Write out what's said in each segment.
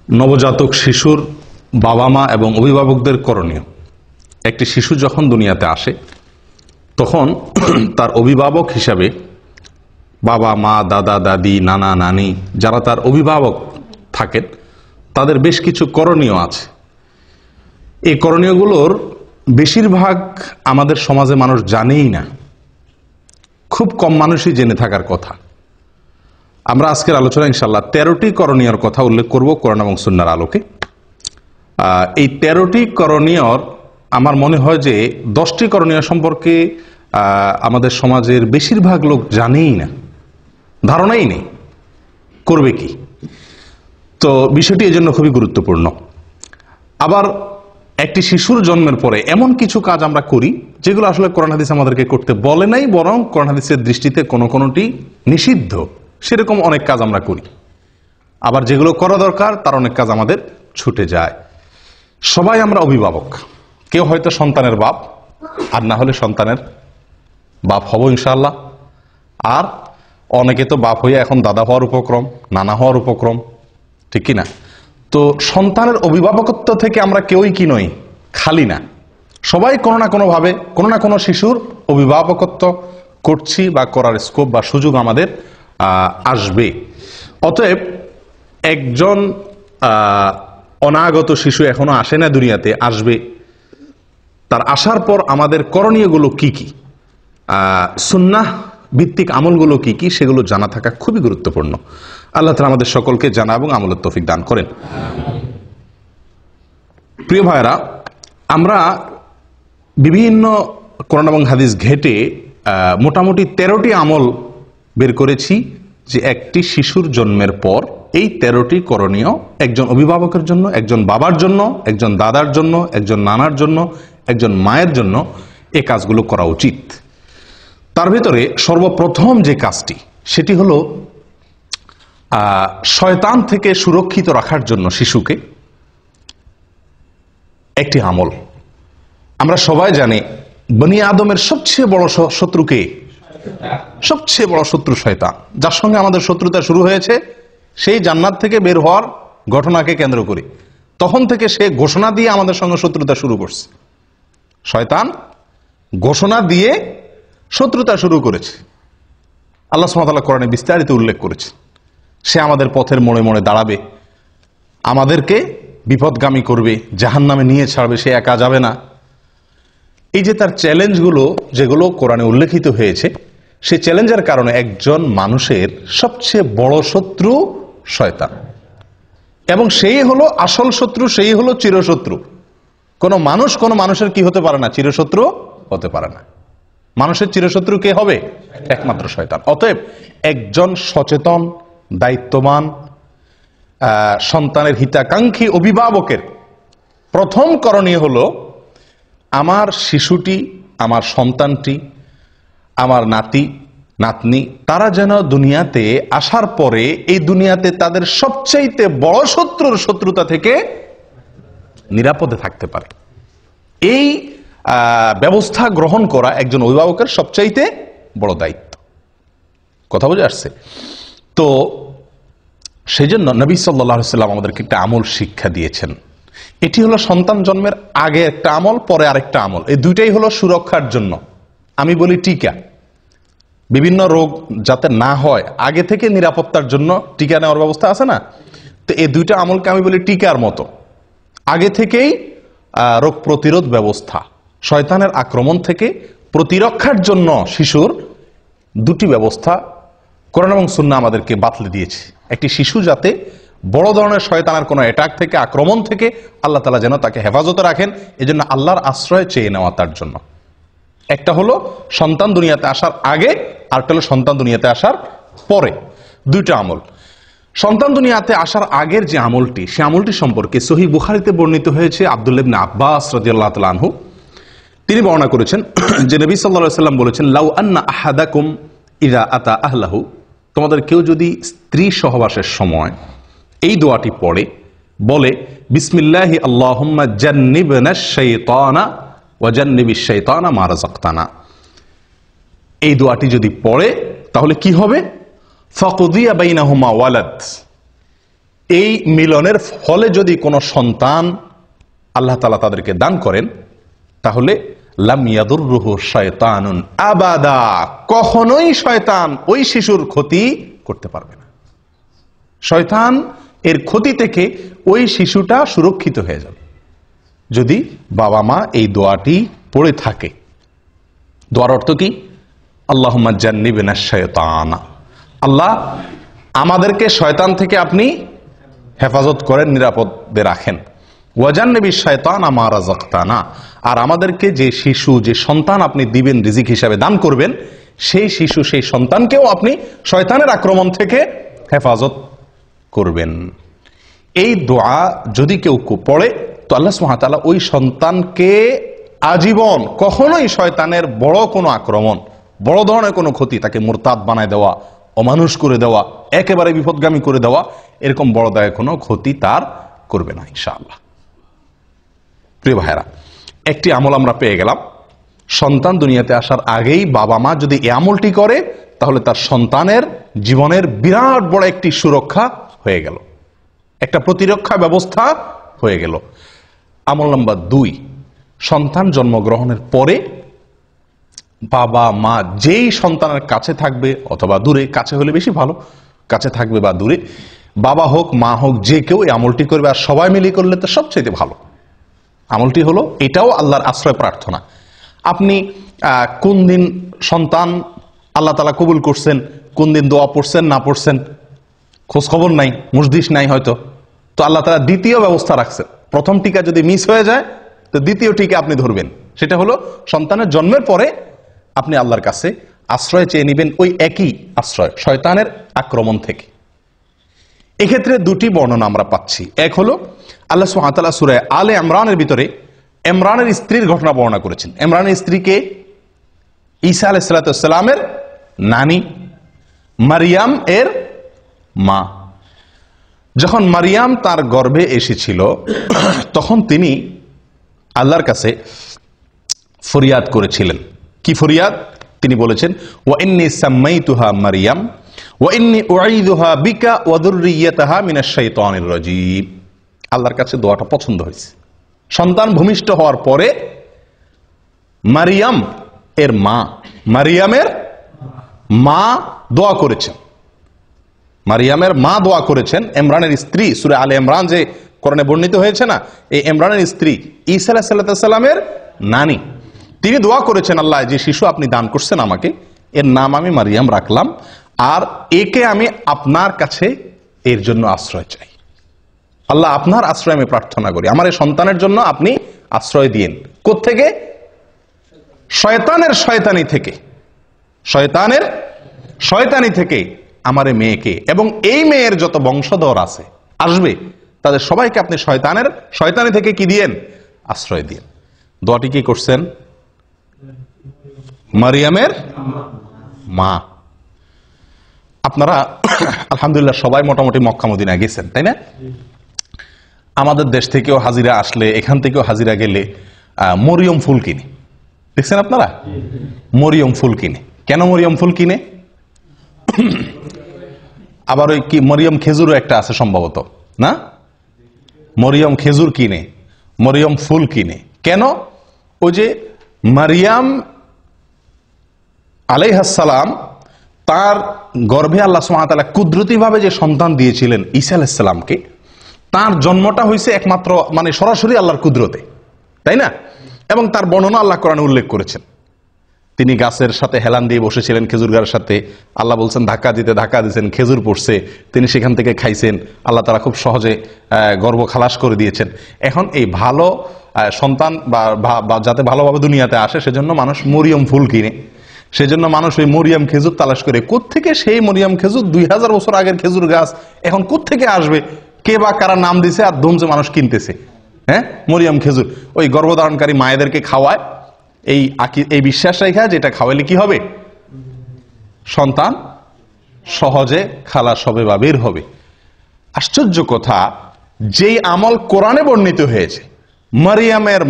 নবজাতক শিশুর বাবা মা এবং অভিভাবকদের করণীয়। একটি শিশু যখন দুনিয়াতে আসে তখন তার অভিভাবক হিসাবে বাবা মা, দাদা দাদি, নানা নানি যারা তার অভিভাবক থাকেন তাদের বেশ কিছু করণীয় আছে। এই করণীয়গুলোর বেশিরভাগ আমাদের সমাজে মানুষ জানেই না, খুব কম মানুষই জেনে থাকার কথা। আমরা আজকের আলোচনা ইনশাআল্লাহ 13টি করণীয়র কথা উল্লেখ করব কোরআন এবং সুন্নাহর আলোকে। এই 13টি করণীয়র আমার মনে হয় যে 10টি করণীয় সম্পর্কে আমাদের সমাজের বেশিরভাগ লোক জানেই না, ধারণাই নেই করবে কি। তো বিষয়টি এজন্য খুবই গুরুত্বপূর্ণ। আবার একটি শিশুর জন্মের পরে এমন কিছু কাজ আমরা করি যেগুলো আসলে কোরআন হাদিস আমাদেরকে করতে বলে নাই, বরং কোরআন হাদিসের দৃষ্টিতে কোনোটি নিষিদ্ধ, সেরকম অনেক কাজ আমরা করি। আবার যেগুলো করা দরকার তার অনেক কাজ আমাদের ছুটে যায়। সবাই আমরা অভিভাবক, কেউ হয়তো সন্তানের বাপ, আর না হলে সন্তানের বাপ হব ইনশাআল্লাহ। আর অনেকে তো বাপ হয়ে এখন দাদা হওয়ার উপক্রম, নানা হওয়ার উপক্রম, ঠিক কিনা? তো সন্তানের অভিভাবকত্ব থেকে আমরা কেউই কি নই, খালি না। সবাই কোনো না কোনোভাবে কোনো না কোনো শিশুর অভিভাবকত্ব করছি বা করার স্কোপ বা সুযোগ আমাদের আসবে। অতএব একজন অনাগত শিশু এখনো আসে না দুনিয়াতে, আসবে। তার আসার পর আমাদের করণীয়গুলো কি কি, সুন্নাহ ভিত্তিক আমলগুলো কি কি, সেগুলো জানা থাকা খুবই গুরুত্বপূর্ণ। আল্লাহ তাআলা আমাদের সকলকে জানা এবং আমলের তৌফিক দান করেন। প্রিয় ভাইরা, আমরা বিভিন্ন কোরআন এবং হাদিস ঘেটে মোটামুটি 13টি আমল বের করেছি যে একটি শিশুর জন্মের পর এই 13টি করণীয় একজন অভিভাবকের জন্য, একজন বাবার জন্য, একজন দাদার জন্য, একজন নানার জন্য, একজন মায়ের জন্য এই কাজগুলো করা উচিত। তার ভিতরে সর্বপ্রথম যে কাজটি সেটি হলো শয়তান থেকে সুরক্ষিত রাখার জন্য শিশুকে একটি আমল। আমরা সবাই জানি বনি আদমের সবচেয়ে বড় শত্রুকে, সবচেয়ে বড় শত্রু শয়তান। যার সঙ্গে আমাদের শত্রুতা শুরু হয়েছে সেই জান্নাত থেকে বের হওয়ার ঘটনাকে কেন্দ্র করে, তখন থেকে সে ঘোষণা দিয়ে আমাদের সঙ্গে শত্রুতা শুরু করছে। শয়তান ঘোষণা দিয়ে শত্রুতা শুরু করেছে। আল্লাহ সুবহানাহু ওয়া তাআলা কোরআনে বিস্তারিত উল্লেখ করেছে সে আমাদের পথের মোড়ে মোড়ে দাঁড়াবে, আমাদেরকে বিপদগামী করবে, জাহান্নামে নিয়ে ছাড়বে, সে একা যাবে না। এই যে তার চ্যালেঞ্জগুলো যেগুলো কোরআনে উল্লেখিত হয়েছে, সেই চ্যালেঞ্জের কারণে একজন মানুষের সবচেয়ে বড় শত্রু শয়তান, এবং সেই হলো আসল শত্রু, সেই হলো চিরশত্রু। কোনো মানুষের কি হতে পারে না, চিরশত্রু হতে পারে না। মানুষের চিরশত্রু কে হবে? একমাত্র শয়তান। অতএব একজন সচেতন, দায়িত্ববান, সন্তানের হিতাকাঙ্ক্ষী অভিভাবকের প্রথম করণীয় হলো আমার শিশুটি, আমার সন্তানটি, আমার নাতি নাতনি, তারা যেন দুনিয়াতে আসার পরে এই দুনিয়াতে তাদের সবচাইতে বড় শত্রুর শত্রুতা থেকে নিরাপদে থাকতে পারে। এই ব্যবস্থা গ্রহণ করা একজন অভিভাবকের সবচাইতে বড় দায়িত্ব। কথা বুঝে আসছে? তো সেই জন্য নবী সাল্লাল্লাহু আলাইহি ওয়াসাল্লাম আমাদেরকে একটা আমল শিক্ষা দিয়েছেন। এটি হলো সন্তান জন্মের আগে একটা আমল, পরে আরেকটা আমল। এই দুইটাই হলো সুরক্ষার জন্য। আমি বলি টিকা, বিভিন্ন রোগ যাতে না হয় আগে থেকে নিরাপত্তার জন্য টিকা নেওয়ার ব্যবস্থা আছে না? তো এই দুইটা আমলকে আমি বলি টিকার মতো। আগে থেকেই রোগ প্রতিরোধ ব্যবস্থা, শয়তানের আক্রমণ থেকে প্রতিরক্ষার জন্য শিশুর দুটি ব্যবস্থা কোরআন এবং সুন্নাহ আমাদেরকে বাতলে দিয়েছে। একটি শিশু যাতে বড় ধরনের শয়তানের কোনো অ্যাটাক থেকে, আক্রমণ থেকে আল্লাহ তাআলা যেন তাকে হেফাজতে রাখেন, এজন্য আল্লাহর আশ্রয় চেয়ে নেওয়া তার জন্য। একটা হলো সন্তান দুনিয়াতে আসার আগে, আরেকটা হলো সন্তান দুনিয়াতে আসার পরে। দুইটা আমল। সন্তান দুনিয়াতে আসার আগের যে আমলটি, সে আমলটি সম্পর্কে সহিহ বুখারীতে বর্ণিত হয়েছে। আব্দুল্লাহ ইবনে আব্বাস রাদিয়াল্লাহু তাআলা আনহু তিনি বর্ণনা করেছেন যে নবী সাল্লাল্লাহু আলাইহি ওয়াসাল্লাম বলেছেন, লাউ আন্না আহাদাকুম ইযা আতা আহলাহু, তোমাদের কেউ যদি স্ত্রী সহবাসের সময় এই দোয়াটি পড়ে, বলে বিসমিল্লাহি আল্লাহুম্মা জান্নিবনাশ শাইতানা ওয়া জান্নিবিশ শাইতানা মা রাযাকতানা, এই দোয়াটি যদি পড়ে তাহলে কি হবে? ফাকুদিয়া বাইনাহুমা ওয়ালাদ, এই মিলনের ফলে যদি কোনো সন্তান আল্লাহ তাআলা তাদেরকে দান করেন, তাহলে লাম ইয়াদুররুহু শায়তানুন আবাদা, কখনোই শয়তান ওই শিশুর ক্ষতি করতে পারবে না। শয়তান এর ক্ষতি থেকে ওই শিশুটা সুরক্ষিত হয়ে যাবে যদি বাবা মা এই দোয়াটি পড়ে থাকে। দোয়ার অর্থ কি? আল্লাহুম্মা জান্নিবনা শায়তানা, আল্লাহ আমাদেরকে শয়তান থেকে আপনি হেফাজত করেন, নিরাপদে রাখেন। ওয়াজান্নিবি শায়তানা মা রাযাকতানা, আর আমাদেরকে যে শিশু, যে সন্তান আপনি দিবেন, রিজিক হিসাবে দান করবেন, সেই শিশু, সেই সন্তানকেও আপনি শয়তানের আক্রমণ থেকে হেফাজত করবেন। এই দোয়া যদি কেউ পড়ে, তো আল্লাহ সুবহানাহু ওয়া তাআলা ওই সন্তানকে আজীবন কখনোই শয়তানের বড় কোনো আক্রমণ, বড় ধরনের কোনো ক্ষতি, তাকে মুরতাদ বানায় দেওয়া, অমানুষ করে দেওয়া, একেবারে বিপদগামী করে দেওয়া, এরকম বড় দায় কোনো ক্ষতি তার করবে না ইনশাআল্লাহ। প্রিয় ভাইরা, একটি আমল আমরা পেয়ে গেলাম। সন্তান দুনিয়াতে আসার আগেই বাবা মা যদি এই আমলটি করে, তাহলে তার সন্তানের জীবনের বিরাট বড় একটি সুরক্ষা হয়ে গেল, একটা প্রতিরক্ষা ব্যবস্থা হয়ে গেল। আমল নাম্বার 2, সন্তান জন্মগ্রহণের পরে বাবা মা যেই সন্তানের কাছে থাকবে অথবা দূরে, কাছে হলে বেশি ভালো, কাছে থাকবে বা দূরে, বাবা হোক মা হোক যে কেউ এই আমলটি করবে, আর সবাই মিলে করলে তো সবচেয়ে ভালো। আমলটি হলো, এটাও আল্লাহর আশ্রয় প্রার্থনা। আপনি কোন দিন সন্তান আল্লাহ তাআলা কবুল করছেন, কোন দিন দোয়া পড়ছেন না পড়ছেন খোঁজ খবর নাই, মুজদিস নাই হয়তো, তো আল্লাহ তাআলা দ্বিতীয় ব্যবস্থা রাখছেন। প্রথম টিকা যদি মিস হয়ে যায়, তো দ্বিতীয় টিকা আপনি ধরবেন। সেটা হলো সন্তানের জন্মের পরে আপনি আল্লাহর কাছে আশ্রয় চেয়ে নেবেন, ওই একই আশ্রয়, শয়তানের আক্রমণ থেকে। এক্ষেত্রে 2টি বর্ণনা আমরা পাচ্ছি। এক হলো আল্লাহ সুবহানাহু ওয়া তাআলা সূরা আলে ইমরানের ভিতরে ইমরানের স্ত্রীর ঘটনা বর্ণনা করেছেন। ইমরানের স্ত্রীকে ঈসা আলাইহিস সালামের নানী, মারিয়াম এর মা। যখন মারিয়াম তার গর্ভে এসেছিল, তখন তিনি আল্লাহর কাছে ফরিয়াদ করেছিলেন। কি ফরিয়াদ? তিনি বলেছেন, ওয়া ইন্নী সাম্মাইতুহা মারিয়াম ওয়া ইন্নী উঈযুহা বিকা ওয়া যুররিয়াতাহা মিনাশ শাইতানির রাজীম। আল্লাহর কাছে দোয়াটা পছন্দ হয়েছে। সন্তান ভূমিষ্ঠ হওয়ার পরে মারিয়াম এর মা, মারিয়ামের মা দোয়া করেছেন। মারিয়ামের মা দোয়া করেছেন। ইমরানের স্ত্রী, সূরা আলে ইমরান যে কোরআনে বর্ণিত হয়েছে না, এই ইমরানের স্ত্রী ঈসা আলাইহিস সালামের নানী, তিনি দোয়া করেছেন, আল্লাহ যে শিশু আপনি দান করছেন আমাকে, এর নাম আমি মারিয়াম রাখলাম, আর একে আমি আপনার কাছে এর জন্য আশ্রয় চাই। আল্লাহ আপনার আশ্রয় আমি প্রার্থনা করি, আমার এই সন্তানের জন্য আপনি আশ্রয় দিয়েন। কোত্থেকে? শয়তানের শয়তানি থেকে, শয়তানের শয়তানি থেকে আমার এই মেয়েকে এবং এই মেয়ের যত বংশধর আছে আসবে, তাদের সবাইকে আপনি শয়তানের শয়তানি থেকে কি দিয়েন? আশ্রয় দিয়েন। দোয়াটি কি করছেন? মারিয়ামের মা। আপনারা আলহামদুলিল্লাহ সবাই মোটামুটি মক্কা মদিনা গেছেন, তাই না? আমাদের দেশ থেকেও হাজিরা আসলে, এখান থেকেও হাজিরা গেলে মরিয়ম ফুল কিনে, দেখছেন আপনারা? মরিয়ম ফুল কিনে। কেন মরিয়ম ফুল কিনে? আবার ওই কি মরিয়ম খেজুরও একটা আছে সম্ভবত, না? মরিয়ম খেজুর কিনে, মরিয়ম ফুল কিনে। কেন? ওই যে মারিয়াম আলাইহিস সালাম, তার গর্ভে আল্লাহ সুবহানাহু ওয়া তাআলা কুদরতিভাবে যে সন্তান দিয়েছিলেন ঈসা আলাইহিস সালামকে, তার জন্মটা হয়েছে একমাত্র মানে সরাসরি আল্লাহর কুদরতে, তাই না? এবং তার বর্ণনা আল্লাহ কোরআনে উল্লেখ করেছেন। তিনি গাছের সাথে হেলান দিয়ে বসেছিলেন, খেজুর গাছের সাথে। আল্লাহ বলছেন ধাক্কা দিয়েছেন, খেজুর পড়ছে, তিনি সেখান থেকে খাইছেন। আল্লাহ তাআলা খুব সহজে গর্ভ খালাস করে দিয়েছেন। এখন এই ভালো সন্তান বা যাতে ভালোভাবে দুনিয়াতে আসে, সেজন্য মানুষ মরিয়ম ফুল কিনে। সেজন্য মানুষ ওই মরিয়ম খেজুর তালাশ করে, কোত্থেকে সেই মরিয়ম খেজুর, 2000 বছর আগের খেজুর গাছ এখন কোত্থেকে আসবে, কে বা কারা নাম দিছে, আর ধুমছে মানুষ কিনতেছে। হ্যাঁ, মরিয়ম খেজুর ওই গর্ভধারণকারী মায়েদেরকে খাওয়ায়, এই বিশ্বাস রেখা, যেটা খাওয়াইলে কি হবে? সন্তান সহজে খালাস হবে বা বের হবে। আশ্চর্য কথা, যেই আমল কোরআনে বর্ণিত হয়েছে, মারিয়ামের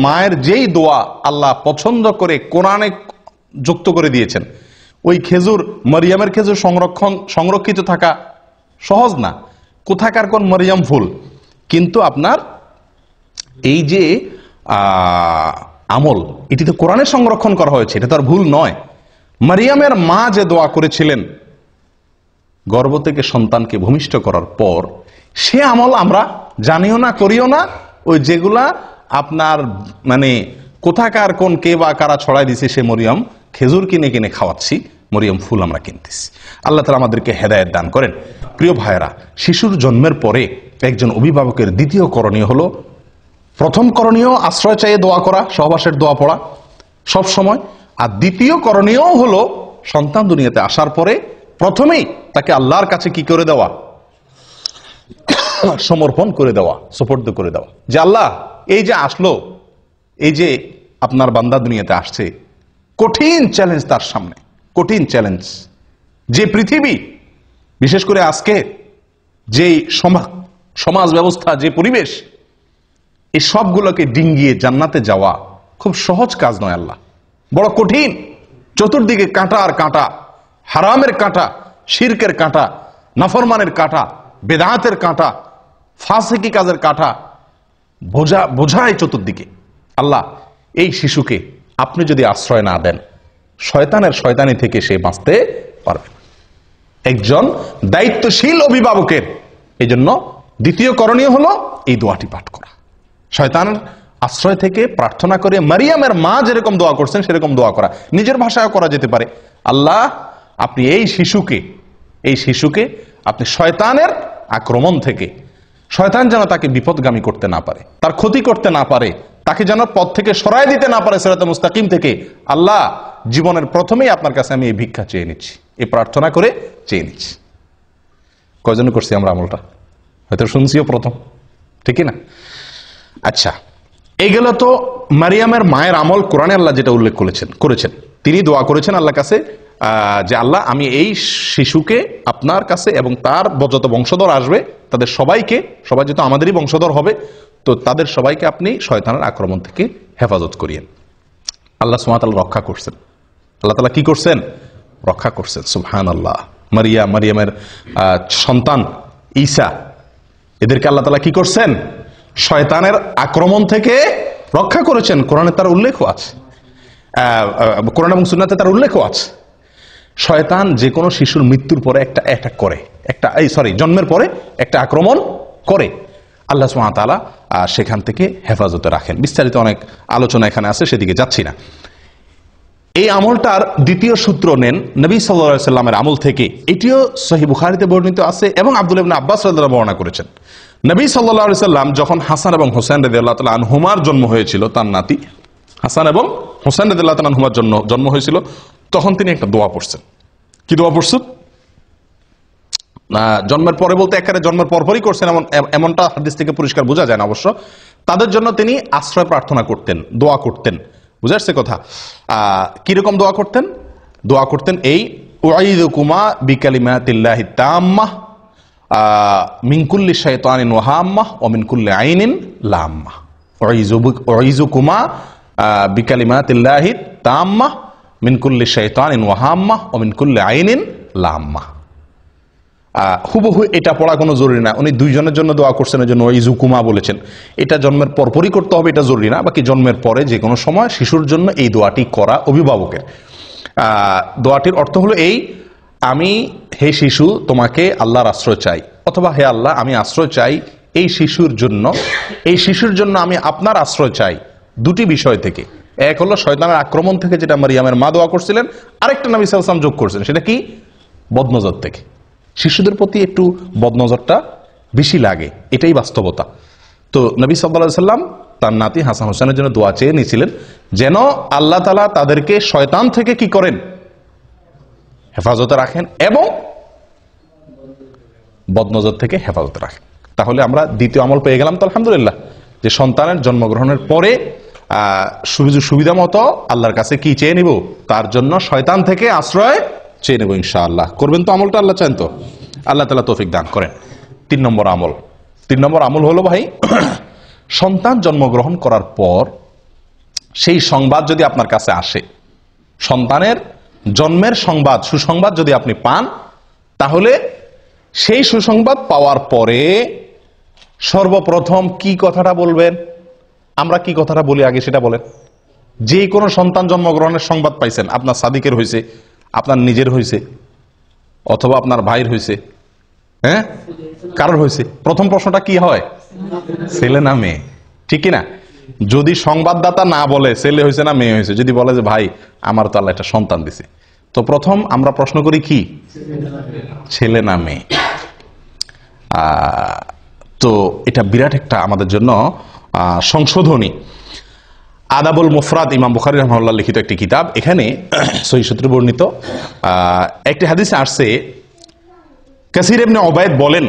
মায়ের যেই দোয়া আল্লাহ পছন্দ করে কোরআনে যুক্ত করে দিয়েছেন, ওই খেজুর, মারিয়ামের খেজুর সংরক্ষিত থাকা সহজ না, কোথাকার কোন মরিয়ম ফুল। কিন্তু আপনার এই যে আমল, এটি তো কোরআনে সংরক্ষণ করা হয়েছে, এটা তো আর ভুল নয়। মারিয়ামের মা যে দোয়া করেছিলেন গর্ভ থেকে সন্তানকে ভূমিষ্ঠ করার পর, সে আমল আমরা জানিও না, করিও না। ওই যেগুলা আপনার মানে কোথাকার কোন কে বা কারা ছড়াই দিছে, সে মরিয়ম খেজুর কিনে কিনে খাওয়াচ্ছি, মরিয়ম ফুল আমরা কিনতেছি। আল্লাহ তাআলা আমাদেরকে হেদায়েত দান করেন। প্রিয় ভাইয়েরা, শিশুর জন্মের পরে একজন অভিভাবকের দ্বিতীয় করণীয় হলো, প্রথম করণীয় আশ্রয় চাইয়ে দোয়া করা, সহবাসের দোয়া পড়া সব সময়। আর দ্বিতীয় করণীয় হলো সন্তান দুনিয়াতে আসার পরে প্রথমেই তাকে আল্লাহর কাছে কি করে দেওয়া, সমর্পণ করে দেওয়া, সুপর্দ করে দেওয়া, যে আল্লাহ এই যে আসলো, এই যে আপনার বান্দা দুনিয়াতে আসছে, কঠিন চ্যালেঞ্জ তার সামনে, কঠিন চ্যালেঞ্জ। যে পৃথিবী, বিশেষ করে আজকে যে সমাজ ব্যবস্থা, যে পরিবেশ, এই সবগুলোকে ডিঙ্গিয়ে জান্নাতে যাওয়া খুব সহজ কাজ নয় আল্লাহ, বড় কঠিন। চতুর্দিকে কাঁটা আর কাঁটা, হারামের কাঁটা, শিরকের কাঁটা, নাফরমানের কাঁটা, বেদাতের কাঁটা, ফাসিকি কাজের কাঁটা বোঝায় চতুর্দিকে। আল্লাহ, এই শিশুকে আপনি যদি আশ্রয় না দেন, শয়তানের শয়তানি থেকে সে বাঁচতে পারবে। একজন দায়িত্বশীল অভিভাবকের এই জন্য দ্বিতীয় করণীয় হলো এই দোয়াটি পাঠ করা, শয়তানের আশ্রয় থেকে প্রার্থনা করে মারিয়ামের মা যেরকম দোয়া করছেন সেরকম দোয়া করা। নিজের ভাষায় করা যেতে পারে, আল্লাহ আপনি এই শিশুকে আপনি শয়তানের আক্রমণ থেকে, শয়তান যেন তাকে বিপদগামী করতে না পারে, তার ক্ষতি করতে না পারে, তাকে যেন পথ থেকে সরাই দিতে না পারে সিরাতে মুস্তাকিম থেকে। আল্লাহ, জীবনের প্রথমেই আপনার কাছে আমি এই ভিক্ষা চেয়ে নিচ্ছি, এই প্রার্থনা করে চেয়ে নিচ্ছি। কয়জন করছি আমরা আমলটা? হয়তো শুনছিও প্রথম, ঠিক না? আচ্ছা, এই গেল তো মারিয়ামের মায়ের আমল। কোরআনে আল্লাহ যেটা উল্লেখ করেছেন, তিনি দোয়া করেছেন আল্লাহর কাছে যে আল্লাহ আমি এই শিশুকে আপনার কাছে এবং তার যত বংশধর আসবে তাদের সবাই যেহেতু আমাদেরই বংশধর হবে, তো তাদের সবাইকে আপনি শয়তানের আক্রমণ থেকে হেফাজত করিয়েন। আল্লাহ সুবহানাহু ওয়া তাআলা রক্ষা করছেন। আল্লাহ তাআলা কি করছেন? রক্ষা করছেন। সুবহানাল্লাহ। মারিয়ামের সন্তান ঈসা, এদেরকে আল্লাহ তাআলা কি করছেন? শয়তানের আক্রমণ থেকে রক্ষা করেছেন। কোরআনে তার উল্লেখও আছে, কোরআন এবং সুন্নাতে তার উল্লেখও আছে। শয়তান যে কোনো শিশুর মৃত্যুর পরে একটা অ্যাটাক করে, জন্মের পরে একটা আক্রমণ করে। আল্লাহ সুবহানাহু ওয়া তাআলা সেখান থেকে হেফাজতে রাখেন। বিস্তারিত অনেক আলোচনা এখানে আছে, সেদিকে যাচ্ছি না। এই আমলটার দ্বিতীয় সূত্র নেন নবী সাল্লাল্লাহু আলাইহি সাল্লামের আমল থেকে। এটিও সহিহ বুখারীতে বর্ণিত আছে এবং আব্দুল্লাহ ইবনে আব্বাস রাদিয়াল্লাহু আনহু বর্ণনা করেছেন। নবী সাল্লাল্লাহু আলাইহি সাল্লাম যখন হাসান এবং হোসেন রাদিয়াল্লাহু তাআলা আনহুমার জন্ম হয়েছিল, তার নাতি হাসান এবং হোসেন রাদিয়াল্লাহু তাআলা আনহুমার জন্ম হয়েছিল, তখন তিনি একটা দোয়া পড়ছেন। কি দোয়া পড়ছেন? জন্মের পরে বলতে একেবারে জন্মের পরপরই করছেন এমনটা হাদিস থেকে পরিষ্কার বোঝা যায় না অবশ্য। তাদের জন্য তিনি আশ্রয় প্রার্থনা করতেন, দোয়া করতেন। বুঝা যাচ্ছে কথা? কিরকম দোয়া করতেন? দোয়া করতেন এই, উআইযুকুমা বিকালিমাতিল্লাহি তাম্মাহ মিন কুল্লি শাইতানিন ওয়া হাম্মাহ ওয়া মিন কুল্লি আইনিন লাম্মাহ। উআইযুকুমা বিকালিমাতিল্লাহি তাম্মাহ মিন কুল্লি শাইতানিন ওয়া হাম্মাহ ওয়া মিন কুল্লি আইনিন লাম্মাহ। হুবহু এটা পড়া কোনো জরুরি না, উনি দুইজনের জন্য দোয়া করছেন, এই জন্য ওয়াইযুকুমা বলেছেন। এটা জন্মের পরপরই করতে হবে, এটা জরুরি না। বাকি জন্মের পরে যে কোনো সময় শিশুর জন্য এই দোয়াটি করা অভিভাবকের। দোয়াটির অর্থ হলো এই, আমি হে শিশু তোমাকে আল্লাহর আশ্রয় চাই, অথবা হে আল্লাহ আমি আশ্রয় চাই এই শিশুর জন্য আমি আপনার আশ্রয় চাই দুটি বিষয় থেকে। এক হলো শয়তানের আক্রমণ থেকে, যেটা মারিয়ামের মা দোয়া করছিলেন। আরেকটা নবী সাল্লাল্লাহু আলাইহি ওয়াসাল্লাম যোগ করছেন, সেটা কি? বদনজর থেকে। শিশুদের প্রতি একটু বদনজরটা বেশি লাগে, এটাই বাস্তবতা। তো নবী সাল্লাল্লাহু আলাইহি ওয়াসাল্লাম তার নাতি হাসান হোসেনের জন্য দোয়া চেয়ে নিয়েছিলেন, যেন আল্লাহ তাআলা তাদেরকে শয়তান থেকে কি করেন? হেফাজতে রাখেন এবং বদনজর থেকে হেফাজতে রাখেন। তাহলে আমরা দ্বিতীয় আমল পেয়ে গেলাম তো আলহামদুলিল্লাহ, যে সন্তানের জন্মগ্রহণের পরে সুবিধা মতো আল্লাহর কাছে কি চেয়ে নিব? তার জন্য শয়তান থেকে আশ্রয় চেয়ে নেব ইনশাআল্লাহ। করবেন তো আমলটা? আল্লাহ চান তো? আল্লাহ তাআলা তৌফিক দান করেন। তিন নম্বর আমল হলো ভাই, সন্তান জন্মগ্রহণ করার পর সেই সংবাদ যদি আপনার কাছে আসে, সন্তানের জন্মের সংবাদ, সুসংবাদ যদি আপনি পান, তাহলে সেই সুসংবাদ পাওয়ার পরে সর্বপ্রথম কি কথাটা বলবেন? আমরা কি কথাটা বলি আগে সেটা বলেন। যে কোনো সন্তান জন্মগ্রহণের সংবাদ পাইছেন, আপনার সাদিকের হয়েছে, আপনার নিজের হয়েছে, অথবা আপনার ভাইয়ের হয়েছে, হ্যাঁ, কারোর হয়েছে, প্রথম প্রশ্নটা কি হয়? ছেলে না মেয়ে? ঠিক কিনা? যদি সংবাদদাতা না বলে ছেলে হয়েছে না মেয়ে হয়েছে, যদি বলে যে ভাই আমার তো আল্লাহ একটা সন্তান দিছে, তো প্রথম আমরা প্রশ্ন করি কি, ছেলে না মেয়ে? তো এটা বিরাট একটা আমাদের জন্য সংশোধনী। আদাবুল মুফরাদ, ইমাম বুখারী রাহিমাহুল্লাহ লিখিত একটি কিতাব। এখানে সহিহ সূত্রে বর্ণিত একটি হাদিসে আসছে, কাসির ইবনে উবাইদ বলেন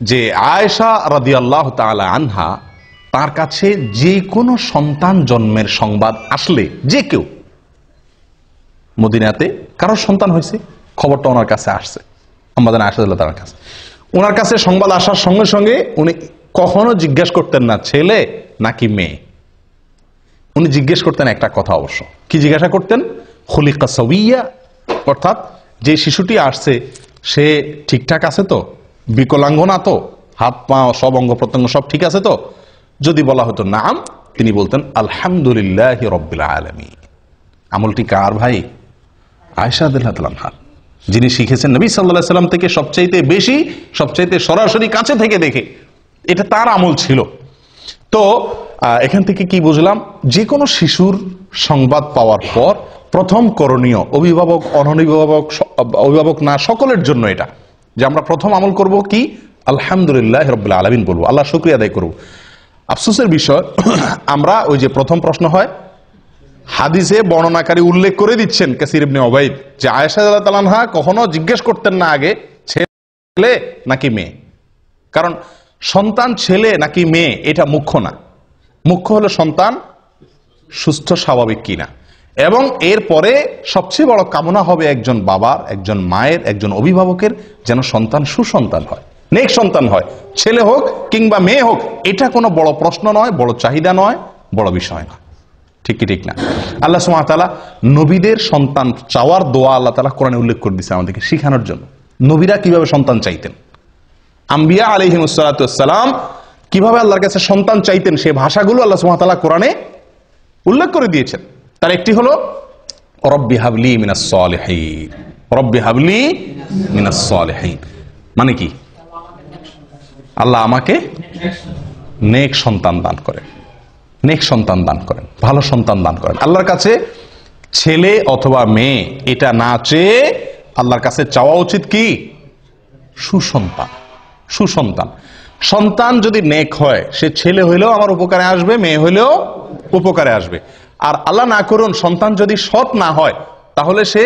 যে আয়েশা রাদিয়াল্লাহু তাআলা আনহা তার কাছে যে কোনো সন্তান জন্মের সংবাদ আসলে, যে কেউ মদিনাতে কারোর সন্তান হয়েছে, খবরটা ওনার কাছে আসছে, আম্মাজান আয়েশা রাদিয়াল্লাহু তাআলার কাছে। ওনার কাছে সংবাদ আসার সঙ্গে সঙ্গে উনি কখনো জিজ্ঞেস করতেন না ছেলে নাকি মেয়ে। উনি জিজ্ঞেস করতেন একটা কথা, অবশ্য কি জিজ্ঞাসা করতেন? খুলিকা সাওয়িয়া, অর্থাৎ যে শিশুটি আসছে সে ঠিকঠাক আছে তো, বিকলাঙ্গ না তো, হাত পা সব অঙ্গ প্রত্যঙ্গ সব ঠিক আছে তো? যদি বলা হতো নাম, তিনি বলতেন আলহামদুলিল্লাহি রাব্বিল আলামিন। আমলটি কার ভাই? আয়েশা রাদিয়াল্লাহু তাআলা আনহা, যিনি শিখেছেন নবী সাল্লাল্লাহু আলাইহি সাল্লাম থেকে সবচাইতে বেশি, সবচাইতে সরাসরি কাছে থেকে দেখে। এটা তার আমল ছিল। তো এখান থেকে কি বুঝলাম? যে কোনো শিশুর সংবাদ পাওয়ার পর প্রথম করণীয়, অভিভাবক অনভিভাবক, অভিভাবক না সকলের জন্য এটা, যে আমরা প্রথম আমল করব কি, আলহামদুলিল্লাহ রাব্বিল আলামিন বলবো, আল্লাহ শুকরিয়া আদায় করব। আফসোসের বিষয়, আমরা ওই যে প্রথম প্রশ্ন হয়, হাদিসে বর্ণনাকারী উল্লেখ করে দিচ্ছেন কাসির ইবনে উবাইদ যে আয়েশা রাদিয়াল্লাহু তাআলা আনহা কখনো জিজ্ঞেস করতেন না আগে ছেলে নাকি মেয়ে। কারণ সন্তান ছেলে নাকি মেয়ে এটা মুখ্য না, মুখ্য হলো সন্তান সুস্থ স্বাভাবিক কিনা। এবং এরপরে সবচেয়ে বড় কামনা হবে একজন বাবার, একজন মায়ের, একজন অভিভাবকের যেন সন্তান সুসন্তান হয়, নেক সন্তান হয়, ছেলে হোক কিংবা মেয়ে হোক। এটা কোনো বড় প্রশ্ন নয়, বড় চাহিদা নয়, বড় বিষয় না। ঠিক কি ঠিক না? আল্লাহ সুবহানাহু ওয়া তাআলা নবীদের সন্তান চাওয়ার দোয়া আল্লাহ তাআলা কোরআনে উল্লেখ করে দিয়েছে আমাদেরকে শেখানোর জন্য। নবীরা কিভাবে সন্তান চাইতেন, আম্বিয়া আলাইহিমুস সালাতু ওয়াস সালাম কিভাবে আল্লাহর কাছে সন্তান চাইতেন, সেই ভাষাগুলো আল্লাহ সুবহানাহু ওয়া তাআলা কোরআনে উল্লেখ করে দিয়েছেন। তার একটি হলো রব্বি হাবলি মিনাস সালিহিন, রব্বি হাবলি মিনাস সালিহিন, মানে কি? আল্লাহ আমাকে নেক সন্তান দান করেন, নেক সন্তান দান করেন, ভালো সন্তান দান করেন। আল্লাহর কাছে ছেলে অথবা মেয়ে এটা না চেয়ে আল্লাহর কাছে চাওয়া উচিত কি? সুসন্তান, সুসন্তান। সন্তান যদি নেক হয়, সে ছেলে হইলেও আমার উপকারে আসবে, মেয়ে হইলেও উপকারে আসবে। আর আল্লাহ না করুন সন্তান যদি সৎ না হয়, তাহলে সে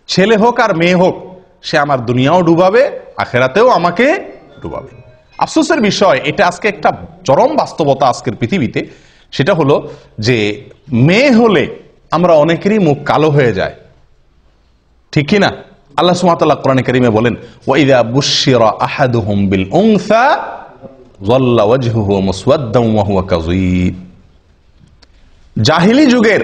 ছেলে হোক আর মেয়ে হোক, সে আমার দুনিয়াও ডুবাবে, আখেরাতেও আমাকে ডুবাবে। আফসোসের বিষয়, এটা আজকে একটা চরম বাস্তবতা আজকের পৃথিবীতে। সেটা হলো যে মেয়ে হলে আমরা অনেকেরই মুখ কালো হয়ে যায়, ঠিক কি না? আল্লাহ সুবহানাহু ওয়া তাআলা কোরআনে কারীমে বলেন, ওয়া ইযা বুশশিরা আহাদুহুম বিল উনসা যাল্লা ওয়াজহুহু মুসওয়াদ্দান ওয়া হুয়া কাযীব। জাহিলি যুগের,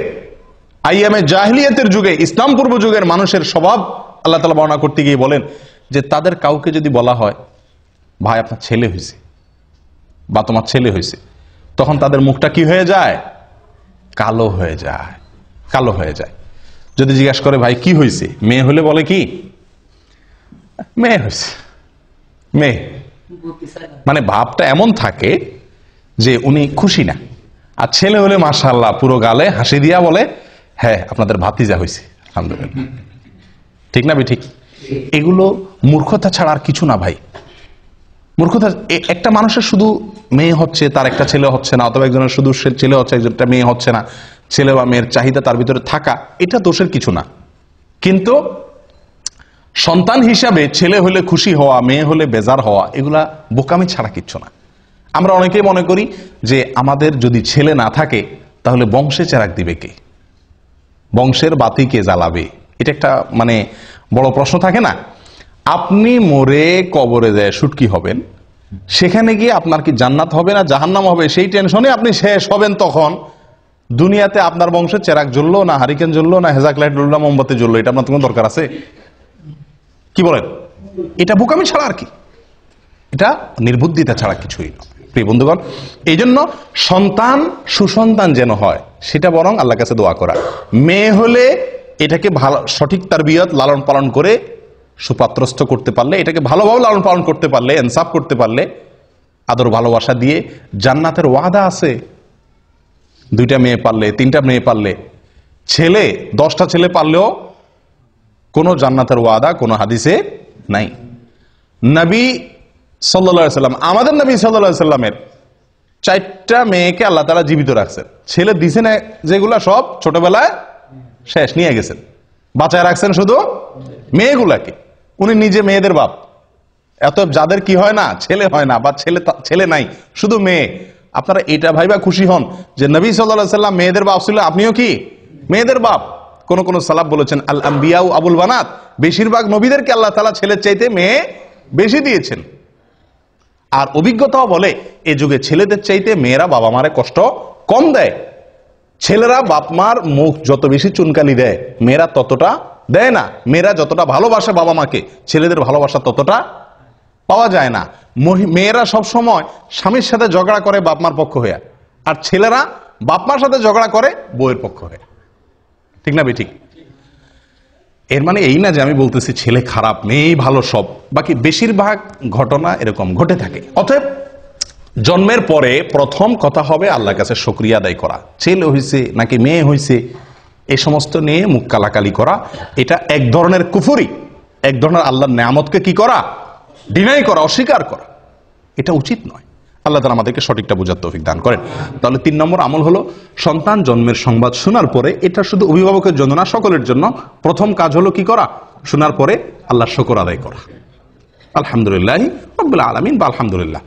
আইয়ামে জাহিলিয়াতের যুগে, ইসলাম পূর্ব যুগের মানুষের স্বভাব আল্লাহ তাআলা বর্ণনা করতে গিয়ে বলেন যে তাদের কাউকে যদি বলা হয় ভাই আপনার ছেলে হয়েছে বা তোমার ছেলে হয়েছে, তখন তাদের মুখটা কি হয়ে যায়? কালো হয়ে যায়, কালো হয়ে যায়। যদি জিজ্ঞাসা করে ভাই কি হয়েছে, মেয়ে হলে বলে কি? মেয়ে হয়েছে, মেয়ে। মানে ভাবটা এমন থাকে যে উনি খুশি না। আর ছেলে হলে মাশাআল্লাহ পুরো গালে হাসি দিয়া বলে হ্যাঁ আপনাদের ভাতিজা হয়েছে, আলহামদুলিল্লাহ। ঠিক না ঠিক? এগুলো মূর্খতা ছাড়া আর কিছু না ভাই, মূর্খতা। একটা মানুষের শুধু মেয়ে হচ্ছে, তার একটা ছেলে হচ্ছে না, অথবা একজনের শুধু ছেলে হচ্ছে, একজনটা মেয়ে হচ্ছে না, ছেলে বা মেয়ের চাহিদা তার ভিতরে থাকা, এটা দোষের কিছু না। কিন্তু সন্তান হিসাবে ছেলে হলে খুশি হওয়া, মেয়ে হলে বেজার হওয়া, এগুলা বোকামি ছাড়া কিচ্ছু না। আমরা অনেকেই মনে করি যে আমাদের যদি ছেলে না থাকে তাহলে বংশে চেরাগ দিবে কে, বংশের বাতি কে জ্বালাবে? এটা একটা মানে বড় প্রশ্ন থাকে না? আপনি মরে কবরে যায় শুটকি হবেন, সেখানে গিয়ে আপনার কি জান্নাত হবে না জাহান্নাম হবে সেই টেনশনে আপনি শেষ হবেন। তখন দুনিয়াতে আপনার বংশের চেরাগ জ্বললো না, হারিকেন জ্বললো না, হেজাক লাইট জ্বললো না, মোমবাতি জ্বললো, এটা আপনার কোনো দরকার আছে? কি বলেন? এটা বোকামি ছাড়া আর কি, এটা নির্বুদ্ধিতা ছাড়া কিছুই নয়। প্রিয় বন্ধুগণ, এই জন্য সন্তান সুসন্তান যেন হয় সেটা বরং আল্লাহর কাছে দোয়া করা। মেয়ে হলে এটাকে ভালো সঠিক তারবিয়ত লালন পালন করে সুপাত্রস্থ করতে পারলে, এটাকে ভালোভাবে লালন পালন করতে পারলে, ইনসাফ করতে পারলে, আদর ভালোবাসা দিয়ে জান্নাতের ওয়াদা আছে। 2টা মেয়ে পারলে, 3টা মেয়ে পারলে, ছেলে 10টা ছেলে পারলেও কোনো জান্নাতের ওয়াদা কোনো হাদিসে নাই। নবী সাল্লাল্লাহু আলাইহি সাল্লাম, আমাদের নবী সাল্লাল্লাহু আলাইহি সাল্লামের 4টা মেয়েকে আল্লাহ তাআলা জীবিত রাখছেন। ছেলে দিছেন যেগুলা সব ছোটবেলায় শেষ নিয়ে গেছেন, বাঁচায় রাখছেন শুধু মেয়েগুলাকে। উনি নিজে মেয়েদের বাপ। এত যাদের কি হয় না, ছেলে হয় না বা ছেলে নাই, শুধু মেয়ে, আপনারা এটা ভাইবা খুশি হন যে নবী সাল্লাল্লাহু আলাইহি সাল্লাম মেয়েদের বাপ ছিল, আপনিও কি মেয়েদের বাপ। কোন কোন সালাফ বলেছেন আল আম্বিয়াউ আবুল বানাত, বেশিরভাগ নবীদেরকে আল্লাহ তাআলা ছেলের চাইতে মেয়ে বেশি দিয়েছেন। আর অভিজ্ঞতাও বলে এ যুগে ছেলেদের চাইতে মেয়েরা বাবা মারে কষ্ট কম দেয়। ছেলেরা বাপ মার মুখ যত বেশি চুনকালি দেয়, মেয়েরা ততটা দেয় না। মেয়েরা যতটা ভালোবাসে বাবা মাকে, ছেলেদের ভালোবাসা ততটা পাওয়া যায় না। মেয়েরা সব সময় স্বামীর সাথে ঝগড়া করে বাপ মার পক্ষ হয়ে, আর ছেলেরা বাপ মার সাথে ঝগড়া করে বউয়ের পক্ষ হয়ে। ঠিক না বেঠিক? এর মানে এই না যে আমি বলতেছি ছেলে খারাপ মেয়ে ভালো, সব বাকি বেশিরভাগ ঘটনা এরকম ঘটে থাকে। অতএব জন্মের পরে প্রথম কথা হবে আল্লাহর কাছে শুকরিয়া আদায় করা। ছেলে হইছে নাকি মেয়ে হইছে এই সমস্ত নিয়ে মুখ কালাকালি করা, এটা এক ধরনের কুফরি, এক ধরনের আল্লাহর নেয়ামতকে কি করা, ডিনাই করা, অস্বীকার করা। এটা উচিত নয়। আল্লাহ তাআলা আমাদেরকে সঠিকটা বোঝার তৌফিক দান করেন। তাহলে 3 নম্বর আমল হলো সন্তান জন্মের সংবাদ শোনার পরে, এটা শুধু অভিভাবকের জন্য না, সকলের জন্য প্রথম কাজ হলো কি করা, শোনার পরে আল্লাহর শুকর আদায় করা। আলহামদুলিল্লাহ রাব্বিল আলামিন বা আলহামদুলিল্লাহ।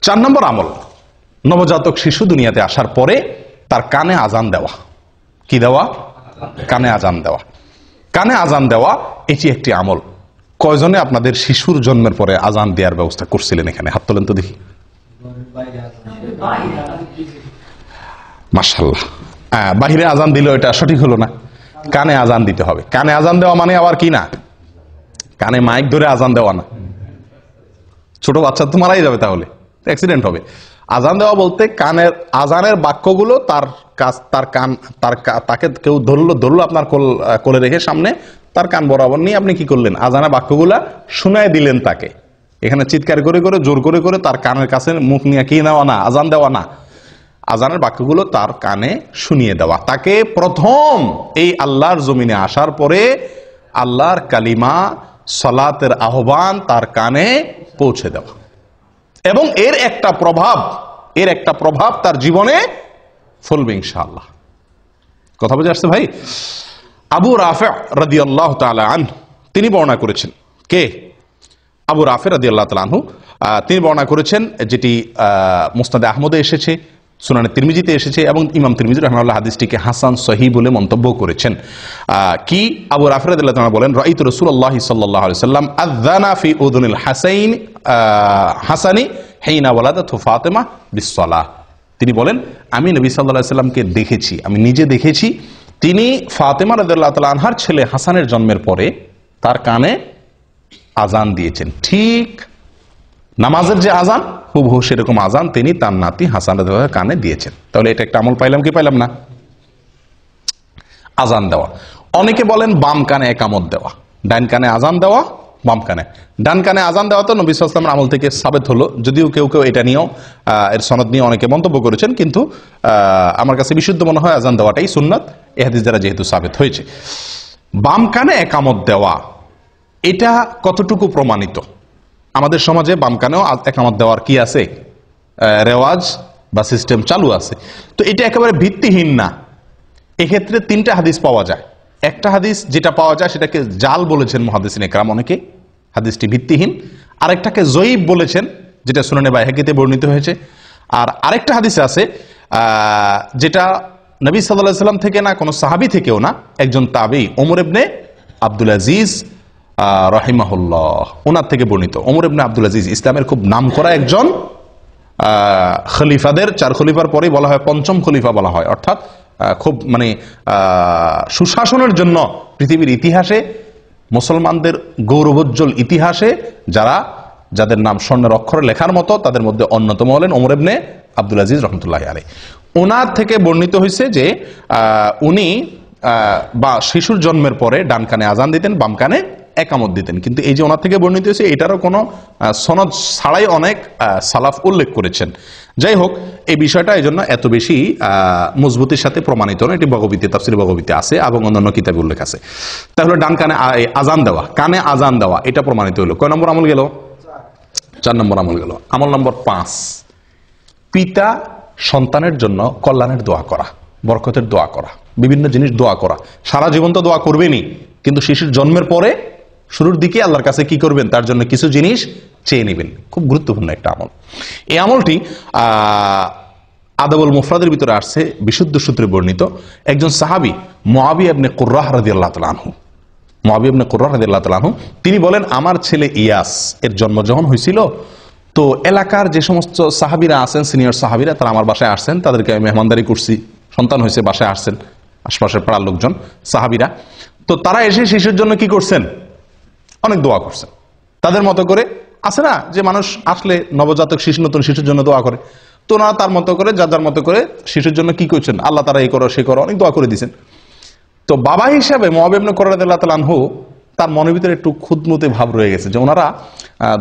4 নম্বর আমল, নবজাতক শিশু দুনিয়াতে আসার পরে তার কানে আজান দেওয়া। কি দেওয়া? কানে আজান দেওয়া। কানে আজান দেওয়া এটি একটি আমল। কয়জনে আপনাদের শিশুর জন্মের পরে আজান দেওয়ার ব্যবস্থা করছিলেন? এখানে হাত তোলেন তো দেখি। মাশাআল্লাহ। বাহিরে আজান দিল, এটা সঠিক হলো না। কানে আজান দিতে হবে। কানে আজান দেওয়া মানে আবার কি না, কানে মাইক ধরে আজান দেওয়া না। ছোট বাচ্চা তো মারাই যাবে, তাহলে অ্যাক্সিডেন্ট হবে। আজান দেওয়া বলতে কানের আজানের বাক্যগুলো তাকে কেউ ধরলো আপনার কোলে রেখে সামনে, তার কান বরাবর নিয়ে আপনি কি করলেন, আজানের বাক্যগুলা শুনায় দিলেন তাকে। এখানে চিৎকার করে করে জোর করে করে তার কানের কাছে মুখ নিয়ে কি নেওয়া না, আজান দেওয়া না। আজানের বাক্যগুলো তার কানে শুনিয়ে দেওয়া। তাকে প্রথম এই আল্লাহর জমিনে আসার পরে আল্লাহর কালিমা, সালাতের আহ্বান তার কানে পৌঁছে দেওয়া, এবং এর একটা প্রভাব তার জীবনে ফলবে ইনশাআল্লাহ। কথা বুঝে আসছে ভাই? আবু রাফি রাদিয়াল্লাহু তাআলা আনহু তিনি বর্ণনা করেছেন। কে? আবু রাফি রাদিয়াল্লাহু তাআলা আনহু তিনি বর্ণনা করেছেন, যেটি মুসনাদে আহমদে এসেছে, সুনানে তিরমিজিতে এসেছে, এবং ইমাম তিরমিজি রাহিমাহুল্লাহ হাদিসটিকে হাসান সহিহ বলে মন্তব্য করেছেন। কি আবু রাফি রাদিয়াল্লাহু তাআলা বলেন, রাআইতু রাসূলুল্লাহ সাল্লাল্লাহু আলাইহি ওয়াসাল্লাম আযানা ফি উযুনিল হাসানি হিনা ওয়ালাদাতহু ফাতিমা বিসসালাহ। তিনি বলেন, আমি নবী সাল্লাল্লাহু আলাইহি ওয়াসাল্লামকে দেখেছি, আমি নিজে দেখেছি, তিনি ফাতিমা রাদিয়াল্লাহু তাআলা আনহার ছেলে হাসানের জন্মের পরে তার কানে আজান দিয়েছেন। ঠিক নামাজের যে আজান হুবহু সেরকম আজান তিনি তার নাতি হাসান রাদিয়াল্লাহু তাআলার কানে দিয়েছেন। তাহলে এটা একটা আমল পাইলাম কি পাইলাম না? আজান দেওয়া। অনেকে বলেন বাম কানে একামত দেওয়া, ডান কানে আজান দেওয়া, বাম কানে। ডান কানে আজান দেওয়া তো নবী সাল্লাল্লাহু আলাইহি ওয়াসাল্লামের আমল থেকে সাবিত হলো, যদিও কেউ কেউ এটা নিয়েও এর সনদ নিয়ে অনেকে মন্তব্য করেছেন, কিন্তু আমার কাছে বিশুদ্ধ মনে হয় আজান দেওয়াটাই সুন্নাত, এই হাদিস দ্বারা যেহেতু সাবিত হয়েছে। বাম কানে একামত দেওয়া এটা কতটুকু প্রমাণিত? আমাদের সমাজে বাম কানেও একামত দেওয়ার কি আছে, রেওয়াজ বা সিস্টেম চালু আছে। তো এটা একেবারে ভিত্তিহীন না। এক্ষেত্রে 3টা হাদিস পাওয়া যায়। একটা হাদিস যেটা পাওয়া যায় সেটাকে জাল বলেছেন মুহাদ্দিসিন ইকরাম অনেকে, হাদিসটি ভিত্তিহীন। আরেকটাকে জয়ীব বলেছেন, যেটা সুনানে বাইহাকিতে বর্ণিত হয়েছে। আর আরেকটা হাদিস আছে যেটা নবী সাল্লাল্লাহু আলাইহি ওয়াসাল্লাম থেকে না, কোনো সাহাবী থেকেও না, একজন তাবী ওমর ইবনে আব্দুল আজিজ রাহিমাহুল্লাহ ওনার থেকে বর্ণিত। ওমর ইবনে আব্দুল আজিজ ইসলামের খুব নামকরা একজন খলিফাদের, 4 খলিফার পরেই বলা হয় 5ম খলিফা বলা হয়, অর্থাৎ খুব মানে সুশাসনের জন্য পৃথিবীর ইতিহাসে মুসলমানদের গৌরবোজ্জ্বল ইতিহাসে যাদের নাম স্বর্ণের অক্ষরে লেখার মতো, তাদের মধ্যে অন্যতম হলেন ওমর ইবনে আব্দুল আজিজ রহমতুল্লাহ আলাইহি। ওনার থেকে বর্ণিত হয়েছে যে উনি বা শিশুর জন্মের পরে ডান কানে আজান দিতেন, বাম কানে একামত দিতেন। কিন্তু এই যে ওনার থেকে বর্ণিত হয়েছে, এটারও কোনো সনদ ছাড়াই অনেক সালাফ উল্লেখ করেছেন। যাই হোক, এই বিষয়টা এই জন্য এত বেশি মজবুতির সাথে প্রমাণিত না। এটি বগবীতে, তাফসীর বগবীতে আছে এবং অন্যান্য কিতাবে উল্লেখ আছে। তাহলে ডান কানে আজান দেওয়া, কানে আজান দেওয়া, এটা প্রমাণিত হলো। কয় নম্বর আমল গেল? 4 নম্বর আমল গেল। আমল নম্বর 5, পিতা সন্তানের জন্য কল্যাণের দোয়া করা, বরকতের দোয়া করা, বিভিন্ন জিনিস দোয়া করা। সারা জীবন তো দোয়া করবেনই, কিন্তু শিশুর জন্মের পরে শুরুর দিকে আল্লাহর কাছে কি করবেন? তার জন্য কিছু জিনিস চেয়ে নেবেন। খুব গুরুত্বপূর্ণ একটা আমল। এই আমলটি আদাবুল মুফরাদের ভিতরে আসছে, বিশুদ্ধ সূত্রে বর্ণিত। একজন সাহাবী মুআবিয়া ইবনে কুররাহ রাদিয়াল্লাহু তাআলা আনহু, মুআবিয়া ইবনে কুররাহ রাদিয়াল্লাহু তাআলা আনহু, তিনি বলেন, আমার ছেলে ইয়াস এর জন্ম যখন হয়েছিল, তো এলাকার যে সমস্ত সাহাবীরা আছেন, সিনিয়র সাহাবীরা, তারা আমার বাসায় আসছেন, তাদেরকে আমি মেহমানদারি করছি। সন্তান হয়েছে, বাসায় আসছেন আশপাশের পাড়ার লোকজন, সাহাবীরা। তো তারা এসে শিশুর জন্য কি করছেন? অনেক দোয়া করছেন তাদের মতো করে। আছে না যে মানুষ আসলে নবজাতক শিশু, নতুন শিশুর জন্য দোয়া করে, তো ওনারা তার মতো করে, যার মতো করে শিশুর জন্য কি করছেন? আল্লাহ তারা এই করো সে করো, অনেক দোয়া করে দিয়েছেন। তো বাবা হিসাবে মুআবিয়া ইবনে কুররাহ রাদিয়াল্লাহু তাআলা আনহু, তার মনের ভিতরে একটু খুঁতমুতে ভাব রয়ে গেছে যে ওনারা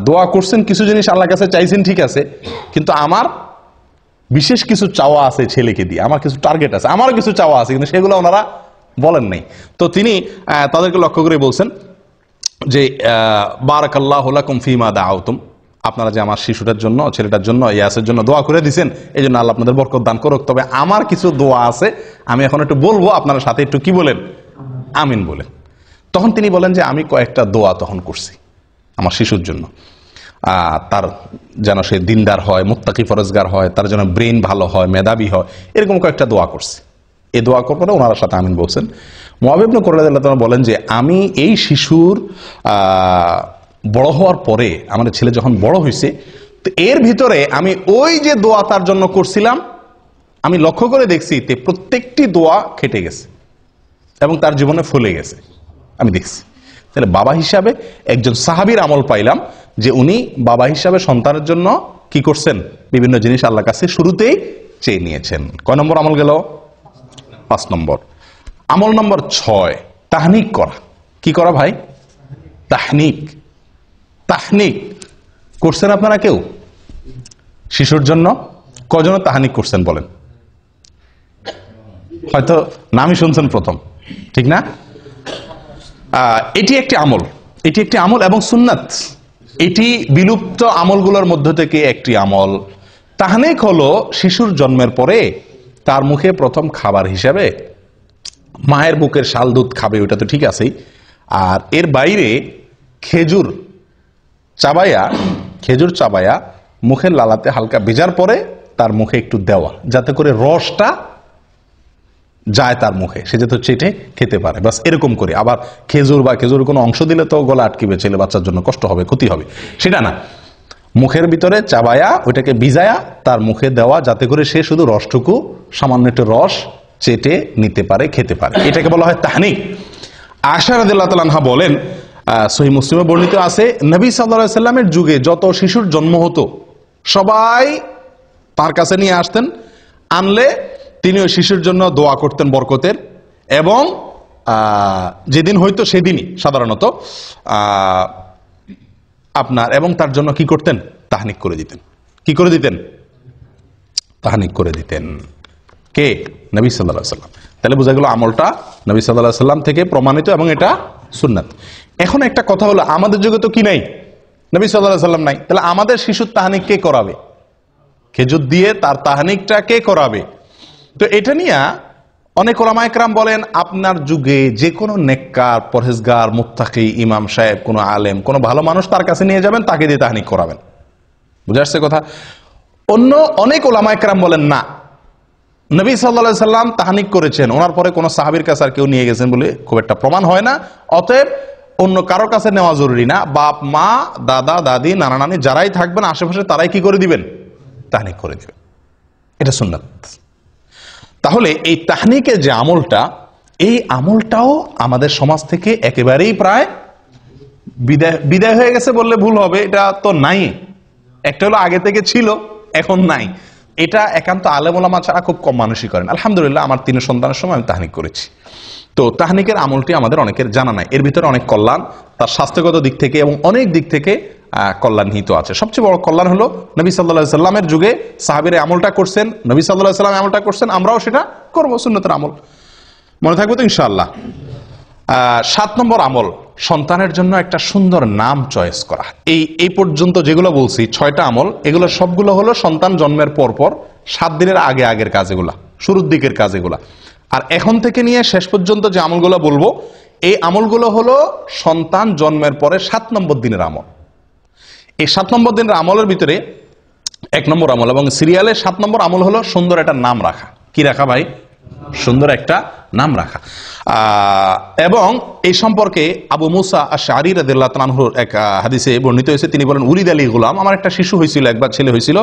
দোয়া করছেন, কিছু জিনিস আল্লাহর কাছে চাইছেন, ঠিক আছে, কিন্তু আমার বিশেষ কিছু চাওয়া আছে ছেলেকে দিয়ে, আমার কিছু টার্গেট আছে, আমারও কিছু চাওয়া আছে, কিন্তু সেগুলো ওনারা বলেন নাই। তো তিনি তাদেরকে লক্ষ্য করে বলছেন যে বারাকাল্লাহু লাকুম ফীমা দাআউতুম, আপনারা যে আমার শিশুটার জন্য, ছেলেটার জন্য, ইয়াসের জন্য দোয়া করে দিয়েছেন, এই জন্য আল্লাহ আপনাদের বরকত দান করুক। তবে আমার কিছু দোয়া আছে, আমি এখন একটু বলবো, আপনারা সাথে একটু কি বলেন? আমিন বলেন। তখন তিনি বলেন যে আমি কয়েকটা দোয়া তখন করছি আমার শিশুর জন্য, তার যেন সে দিনদার হয়, মুত্তাকি ফরজগার হয়, তার যেন ব্রেন ভালো হয়, মেধাবী হয়, এরকম কয়েকটা দোয়া করছি। এই দোয়া করবো না, ওনার সাথে আমিন বলছেন। মুআবিয়া ইবনে কুররাহ রাদিয়াল্লাহু তাআলা বলেন যে আমি এই শিশুর বড় হওয়ার পরে, আমাদের ছেলে যখন বড় হয়েছে, তো এর ভিতরে আমি ওই যে দোয়া তার জন্য করছিলাম, আমি লক্ষ্য করে দেখছি তে প্রত্যেকটি দোয়া খেটে গেছে এবং তার জীবনে ফলে গেছে, আমি দেখছি। তাহলে বাবা হিসাবে একজন সাহাবীর আমল পাইলাম যে উনি বাবা হিসাবে সন্তানের জন্য কি করছেন? বিভিন্ন জিনিস আল্লাহর কাছে শুরুতেই চেয়ে নিয়েছেন। কয় নম্বর আমল গেল? 5 নম্বর। আমল নম্বর 6, তাহনিক করা। কি করা ভাই? তাহনিক। তাহনিক করছেন আপনারা কেউ শিশুর জন্য? কজন তাহনিক করছেন বলেন? হয়তো নামই শুনছেন প্রথম, ঠিক না? এটি একটি আমল, এটি একটি আমল এবং সুন্নাত। এটি বিলুপ্ত আমলগুলোর মধ্য থেকে একটি আমল। তাহনিক হলো শিশুর জন্মের পরে তার মুখে প্রথম খাবার হিসাবে মায়ের বুকের শাল দুধ খাবে, ওটা তো ঠিক আছেই। আর এর বাইরে খেজুর চাবায়া মুখের লালাতে হালকা ভেজার পরে তার মুখে একটু দেওয়া, যাতে করে রসটা যায় তার মুখে, সে যাতে চেটে খেতে পারে, বাস এরকম করে। আবার খেজুর কোনো অংশ দিলে তো গলা আটকিবে, ছেলে বাচ্চার জন্য কষ্ট হবে, ক্ষতি হবে, সেটা না। মুখের ভিতরে চাবায়া ওইটাকে ভিজায়া তার মুখে দেওয়া, যাতে করে সে শুধু রসটুকু, সামান্য একটু রস চেটে নিতে পারে, খেতে পারে। এটাকে বলা হয় তাহনিক। আয়েশা রাদিয়াল্লাহু তাআলা আনহা বলেন, সহিহ মুসলিমে বর্ণিত আছে, নবী সাল্লাল্লাহু আলাইহি সাল্লামের যুগে যত শিশুর জন্ম হতো সবাই তার কাছে নিয়ে আসতেন, আনলে তিনি ওই শিশুর জন্য দোয়া করতেন বরকতের, এবং যেদিন হয়তো সেদিনই সাধারণত আপনার, এবং তার জন্য কি করতেন? তাহনিক করে দিতেন। কি করে দিতেন? তাহনিক করে দিতেন। কে? নবী সাল্লাল্লাহু আলাইহি সাল্লাম। তাহলে বোঝা গেল আমলটা নবী সাল্লাল্লাহু আলাইহি সাল্লাম থেকে প্রমাণিত এবং এটা সুন্নাত। এখন একটা কথা হলো, আমাদের যুগে তো কি নাই? নবী সাল্লাল্লাহু আলাইহি সাল্লাম নাই। তাহলে আমাদের শিশুর তাহনিক কে করাবে? খেজুর দিয়ে তার তাহনিকটা কে করাবে? তো এটা নিয়ে অনেক ওলামা একরাম বলেন, আপনার যুগে যে কোনো নেককার, পরহেজগার, মুত্তাকি, ইমাম সাহেব, কোনো আলেম, কোনো ভালো মানুষ তার কাছে নিয়ে যাবেন, তাকে দিয়ে তাহনিক করাবেন। বুঝে আসছে কথা? অন্য অনেক ওলামা একরাম বলেন না, নবী সাল্লাল্লাহু আলাইহি সাল্লাম তাহনিক করেছেন, ওনার পরে কোনো সাহাবীর কাছে আর কেউ নিয়ে গেছেন বলে খুব একটা প্রমাণ হয় না। অতএব অন্য কারোর কাছে নেওয়া জরুরি না। বাপ মা, দাদা দাদি, নানা নানি যারাই থাকবেন আশেপাশে, তারাই কি করে দিবেন? তাহনিক করে দিবেন। এটা সুন্নাত। তাহলে এই তাহনিকের যে আমলটা, এই আমলটাও আমাদের সমাজ থেকে একেবারেই প্রায় বিদায় বিদায় হয়ে গেছে বললে ভুল হবে, এটা তো নাই। একটা হলো আগে থেকে ছিল, এখন নাই। এটা একান্ত আলেম ওলামা ছাড়া খুব কম মানুষই করেন। আলহামদুলিল্লাহ আমার 3 সন্তানের সময় আমি তাহনিক করেছি। তো তাহনিকের আমলটি আমাদের অনেকের জানা নাই। এর ভিতরে অনেক কল্যাণ, তার স্বাস্থ্যগত দিক থেকে এবং অনেক দিক থেকে কল্যাণ নিহিত আছে। সবচেয়ে বড় কল্যাণ হলো নবী সাল্লাল্লাহু আলাইহি সাল্লামের যুগে সাহাবীরা আমলটা করছেন, নবী সাল্লাল্লাহু আলাইহি সাল্লাম আমলটা করছেন, আমরাও সেটা করব, সুন্নতের আমল। মনে থাকবে তো ইনশাআল্লাহ। 7 নম্বর আমল, সন্তানের জন্য একটা সুন্দর নাম চয়েস করা। এই পর্যন্ত যেগুলো বলছি 6টা আমল, এগুলো সবগুলো হলো সন্তান জন্মের পর 7 দিনের আগের কাজ, এগুলা শুরুর দিকের কাজ এগুলা। আর এখন থেকে নিয়ে শেষ পর্যন্ত যে আমলগুলো বলবো, এই আমলগুলো হলো সন্তান জন্মের পরে 7 নম্বর দিনের আমল। এই 7 নম্বর দিনের আমলের ভিতরে 1 নম্বর আমল এবং সিরিয়ালের 7 নম্বর আমল হলো সুন্দর একটা নাম রাখা। কি রাখা ভাই? সুন্দর একটা নাম রাখা। এবং এই সম্পর্কে আবু মুসা আশআরী রাদিয়াল্লাহু তাআলা আনহুর এক হাদিসে বর্ণিত হয়েছে, তিনি বলেন, উলিদ আলী গুলাম, আমার একটা শিশু হয়েছিল, একবার ছেলে হয়েছিল।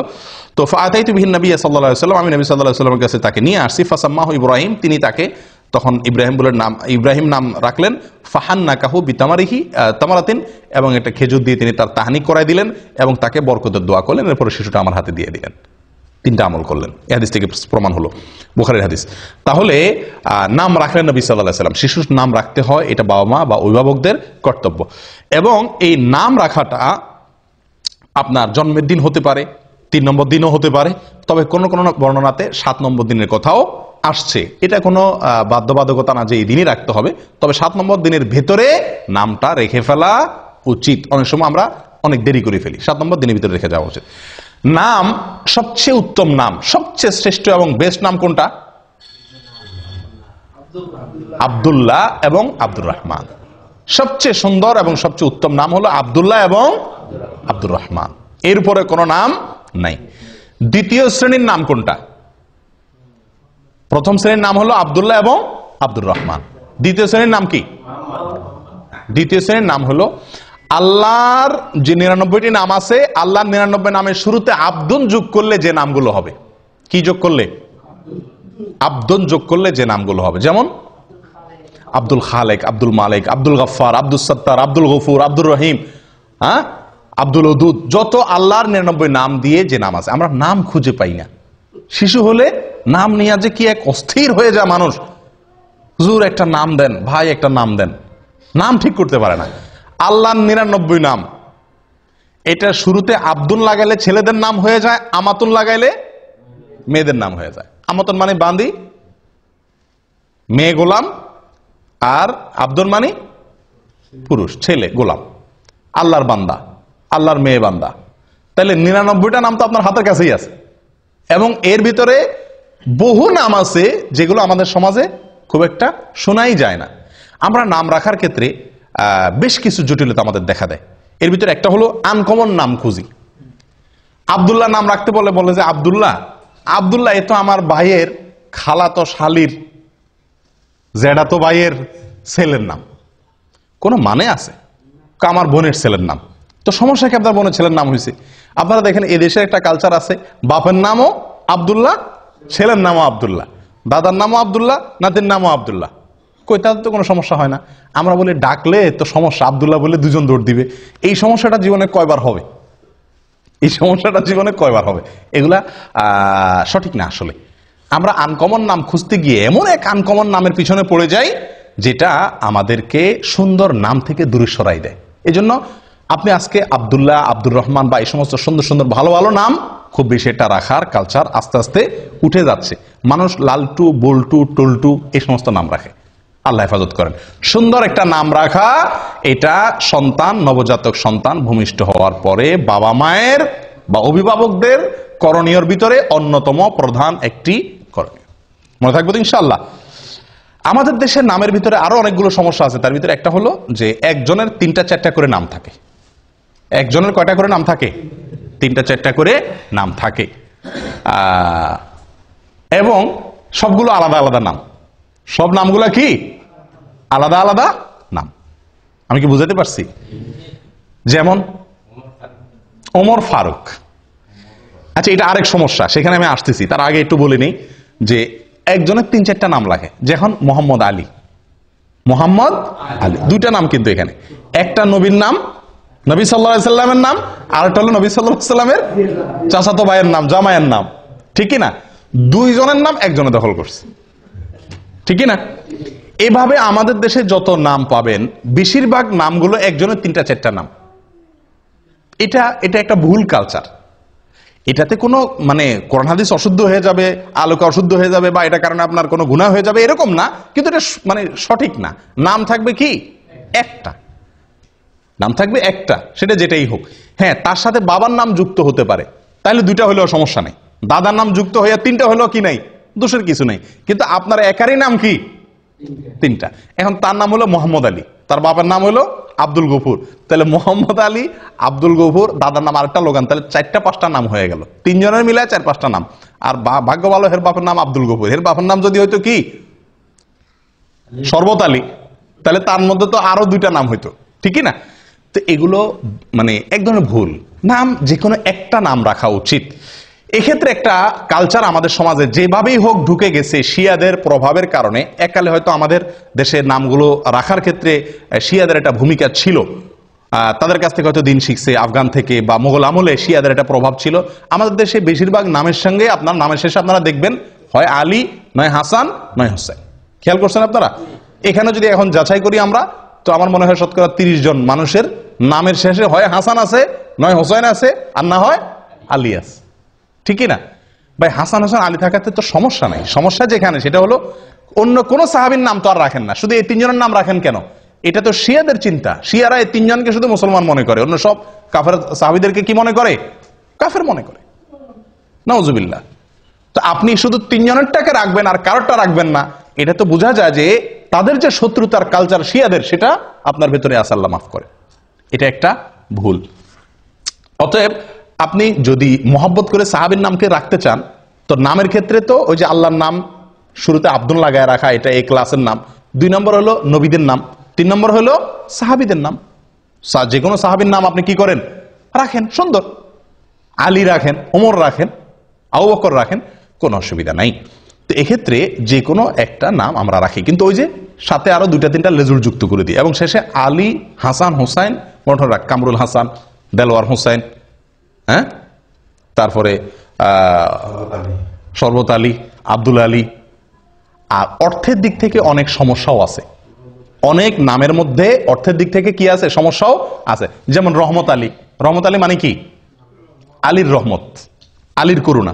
তো ফাআতাইতু বিহিন নবী সাল্লাল্লাহু আলাইহি ওয়াসাল্লাম, আমি নবী সাল্লাল্লাহু আলাইহি ওয়াসাল্লামের কাছে তাকে নিয়ে আসছি। ফাসাম্মাহু ইব্রাহিম, তিনি তাকে তখন ইব্রাহিম নাম রাখলেন। ফাহান্নাকাহু বিতামারিহি তামারাতিন, এবং একটা খেজুর দিয়ে তিনি তার তাহনিক করাই দিলেন এবং তাকে বরকতের দোয়া করলেন। এরপরে শিশুটা আমার হাতে দিয়ে দিলেন। 3টা আমল করলেন। এই হাদিস থেকে প্রমাণ হলো, বুখারীর হাদিস। তাহলে নাম রাখলেন নবী সাল্লাল্লাহু আলাইহি ওয়াসাল্লাম। শিশুর নাম রাখতে হয়, এটা বাবা মা বা অভিভাবকদের কর্তব্য। এবং এই নাম রাখাটা আপনার জন্মের দিন হতে পারে, 3 নম্বর দিনও হতে পারে, তবে কোন কোন বর্ণনাতে 7 নম্বর দিনের কথাও আসছে। এটা কোনো বাধ্যবাধকতা না যে এই দিনই রাখতে হবে, তবে 7 নম্বর দিনের ভেতরে নামটা রেখে ফেলা উচিত। অনেক সময় আমরা অনেক দেরি করে ফেলি, 7 নম্বর দিনের ভিতরে রেখে যাওয়া উচিত। নাম, সবচেয়ে উত্তম নাম, সবচেয়ে শ্রেষ্ঠ এবং বেস্ট নাম কোনটা? আব্দুল্লাহ এবং আব্দুর রহমান। সবচেয়ে সুন্দর এবং সবচেয়ে উত্তম নাম হলো আব্দুল্লাহ এবং আব্দুর রহমান, এর উপরে কোনো নাম নাই। দ্বিতীয় শ্রেণীর নাম কোনটা? প্রথম শ্রেণীর নাম হলো আব্দুল্লাহ এবং আব্দুর রহমান। দ্বিতীয় শ্রেণীর নাম কি? দ্বিতীয় শ্রেণীর নাম হলো আল্লাহর যে 99টি নাম আছে, আল্লাহর 99 নামের শুরুতে আব্দুন যোগ করলে যে নামগুলো হবে। কি যোগ করলে? আব্দুন যোগ করলে যে নামগুলো হবে। যেমন আব্দুল খালেক, আব্দুল মালিক, আব্দুল গফফার, আব্দুল সত্তার, আব্দুল গফুর, আব্দুর রহিম, আব্দুল ওদুদ, যত আল্লাহর 99 নাম দিয়ে যে নাম আছে, আমরা নাম খুঁজে পাই না। শিশু হলে নাম নিয়ে যে কি এক অস্থির হয়ে যায় মানুষ। হুজুর একটা নাম দেন, ভাই একটা নাম দেন, নাম ঠিক করতে পারে না। আল্লাহর 99 নাম, এটা শুরুতে আব্দুল লাগাইলে ছেলেদের নাম হয়ে যায়, আমাতুন লাগাইলে মেয়েদের নাম হয়ে যায়। আমাতুন মানে বান্দি, মেয়ে গোলাম, আর আব্দুল মানে পুরুষ, ছেলে গোলাম, আল্লাহর বান্দা, আল্লাহর মেয়ে বান্দা। তাহলে 99টা নাম তো আপনার হাতের কাছেই আছে, এবং এর ভিতরে বহু নাম আছে যেগুলো আমাদের সমাজে খুব একটা শোনাই যায় না। আমরা নাম রাখার ক্ষেত্রে বেশ কিছু জটিলতা আমাদের দেখা দেয়। এর ভিতরে একটা হলো আনকমন নাম খুঁজি। আব্দুল্লাহ নাম রাখতে বলে যে আব্দুল্লাহ, আব্দুল্লাহ এ তো আমার ভাইয়ের খালাতো শালির জেডাতো ভাইয়ের ছেলের নাম, কোনো মানে আছে? আমার বোনের ছেলের নাম। তো সমস্যা কি? আপনার বোনের ছেলের নাম হয়েছে। আপনারা দেখেন এদেশের একটা কালচার আছে, বাপের নামও আব্দুল্লাহ, ছেলের নামও আব্দুল্লাহ, দাদার নামও আব্দুল্লাহ, নাতির নামও আব্দুল্লাহ। কই, তাদের তো কোনো সমস্যা হয় না। আমরা বলি ডাকলে তো সমস্যা, আব্দুল্লাহ বলে 2জন দৌড় দিবে। এই সমস্যাটা জীবনে কয়বার হবে? এই সমস্যাটা জীবনে কয়বার হবে? এগুলা সঠিক না। আসলে আমরা আনকমন নাম খুঁজতে গিয়ে এমন এক আনকমন নামের পিছনে পড়ে যাই যেটা আমাদেরকে সুন্দর নাম থেকে দূরে সরাই দেয়। এই জন্য আপনি আজকে আব্দুল্লাহ, আব্দুর রহমান বা এই সমস্ত সুন্দর সুন্দর ভালো ভালো নাম খুব বেশি এটা রাখার কালচার আস্তে আস্তে উঠে যাচ্ছে। মানুষ লালটু, বল্টু, টল্টু এই সমস্ত নাম রাখে। আল্লাহ হেফাজত করেন। সুন্দর একটা নাম রাখা, এটা সন্তান, নবজাতক সন্তান ভূমিষ্ঠ হওয়ার পরে বাবা মায়ের বা অভিভাবকদের করণীয়র ভিতরে অন্যতম প্রধান একটি করণীয়। মনে থাকবে তো ইনশাআল্লাহ। আমাদের দেশের নামের ভিতরে আরো অনেকগুলো সমস্যা আছে। তার ভিতরে একটা হলো যে একজনের 3টা 4টা করে নাম থাকে। একজনের কয়টা করে নাম থাকে? 3টা 4টা করে নাম থাকে, এবং সবগুলো আলাদা আলাদা নাম। সব নামগুলা কি আলাদা আলাদা নাম। আমি কি বুঝাতে পারছি? যেমন ওমর ফারুক। আচ্ছা, এটা আরেক সমস্যা, সেখানে আমি আসতেছি। তার আগে একটু বলে নেই যে একজনের 3-4টা নাম লাগে। যেমন মোহাম্মদ আলী, মোহাম্মদ আলী, দুইটা নাম কিন্তু এখানে, একটা নবীর নাম, নবী সাল্লাল্লাহু আলাইহি সাল্লামের নাম, আর একটা হলো নবী সাল্লাল্লাহু আলাইহি সাল্লামের চাচাতো ভাইয়ের নাম, জামাইয়ের নাম, ঠিক না? দুইজনের নাম একজনে দখল করছে, ঠিক না? এভাবে আমাদের দেশে যত নাম পাবেন বেশিরভাগ নামগুলো একজনের 3-4টা নাম। এটা একটা ভুল কালচার। এটাতে কোনো মানে কোরআন হাদিস অশুদ্ধ হয়ে যাবে, আলোকে অশুদ্ধ হয়ে যাবে, বা এটা কারণে আপনার কোনো গুনাহ হয়ে যাবে এরকম না, কিন্তু এটা মানে সঠিক না। নাম থাকবে কি একটা, নাম থাকবে একটা, সেটা যেটাই হোক। হ্যাঁ, তার সাথে বাবার নাম যুক্ত হতে পারে, তাহলে দুইটা হলেও সমস্যা নেই। দাদার নাম যুক্ত হয়ে 3টা হলেও কি নাই, দোষের কিছু নেই। কিন্তু আপনার একারই নাম কি 3টা। এখন তার নাম হলো মোহাম্মদ আলী, তার বাবার নাম হলো আব্দুল গফুর, তাহলে মোহাম্মদ আলী, আব্দুল গফুর, দাদার নাম আরেকটা লোগান, তাহলে 4টা-5টা নাম হয়ে গেল, 3 জনের মিলায় 4-5টা নাম। আর ভাগ্য ভালো, হের বাপের নাম আব্দুল গফুর, হের বাপের নাম যদি হয়তো কি শরবত আলী, তাহলে তার মধ্যে তো আরো 2টা নাম হইতো, ঠিকই না? তো এগুলো মানে এক ধরনের ভুল। নাম যে কোনো একটা নাম রাখা উচিত। এক্ষেত্রে একটা কালচার আমাদের সমাজে যেভাবেই হোক ঢুকে গেছে শিয়াদের প্রভাবের কারণে। এককালে হয়তো আমাদের দেশের নামগুলো রাখার ক্ষেত্রে শিয়াদের একটা ভূমিকা ছিল, তাদের কাছ থেকে হয়তো দিন শিখছে, আফগান থেকে বা মোগল আমলে শিয়াদের একটা প্রভাব ছিল। আমাদের দেশে বেশিরভাগ নামের সঙ্গে আপনার নামের শেষে আপনারা দেখবেন হয় আলী, নয় হাসান, নয় হোসেন। খেয়াল করছেন আপনারা? এখানে যদি এখন যাচাই করি আমরা, তো আমার মনে হয় শতকরা 30 জন মানুষের নামের শেষে হয় হাসান আছে, নয় হোসেন আছে, আর না হয় আলী আছে, ঠিকই না? ভাই হাসান হোসেন আলী থাকাতে তো সমস্যা নাই। সমস্যা যেখানে সেটা হলো অন্য কোন সাহাবীর নাম তো আর রাখেন না, শুধু এই 3 জনের নাম রাখেন কেন? এটা তো শিয়াদের চিন্তা। শিয়ারা এই 3 জনকে শুধু মুসলমান মনে করে, অন্য সব কাফের সাহাবীদেরকে কি মনে করে? কাফের মনে করে। নাউজুবিল্লাহ। তো আপনি শুধু 3 জনেরটাকে রাখবেন আর কারোরটা রাখবেন না, এটা তো বোঝা যায় যে তাদের যে শত্রুতার কালচার শিয়াদের, সেটা আপনার ভেতরে আছে, আল্লাহ মাফ করে। এটা একটা ভুল। অতএব আপনি যদি মহব্বত করে সাহাবীর নামকে রাখতে চান, তো নামের ক্ষেত্রে তো ওই যে আল্লাহর নাম শুরুতে আব্দুল লাগায় রাখা, এটা এই ক্লাসের নাম। 2 নম্বর হলো নবীদের নাম, 3 নম্বর হলো সাহাবীদের নাম। যে কোনো সাহাবীর নাম আপনি কি করেন, রাখেন, সুন্দর। আলী রাখেন, ওমর রাখেন, আবু বকর রাখেন, কোনো অসুবিধা নাই। তো এক্ষেত্রে যে কোনো একটা নাম আমরা রাখি, কিন্তু ওই যে সাথে আরো 2-3টা লেজুর যুক্ত করে দিই, এবং শেষে আলী, হাসান, হোসাইন মনে রাখ, কামরুল হাসান, দেলওয়ার হোসাইন, হ্যাঁ, তারপরে শরবত আলী, আব্দুল আলী। আর অর্থের দিক থেকে অনেক সমস্যাও আছে, অনেক নামের মধ্যে অর্থের দিক থেকে কি আছে, সমস্যাও আছে। যেমন রহমত আলী, রহমত আলী মানে কি? আলীর রহমত, আলীর করুণা।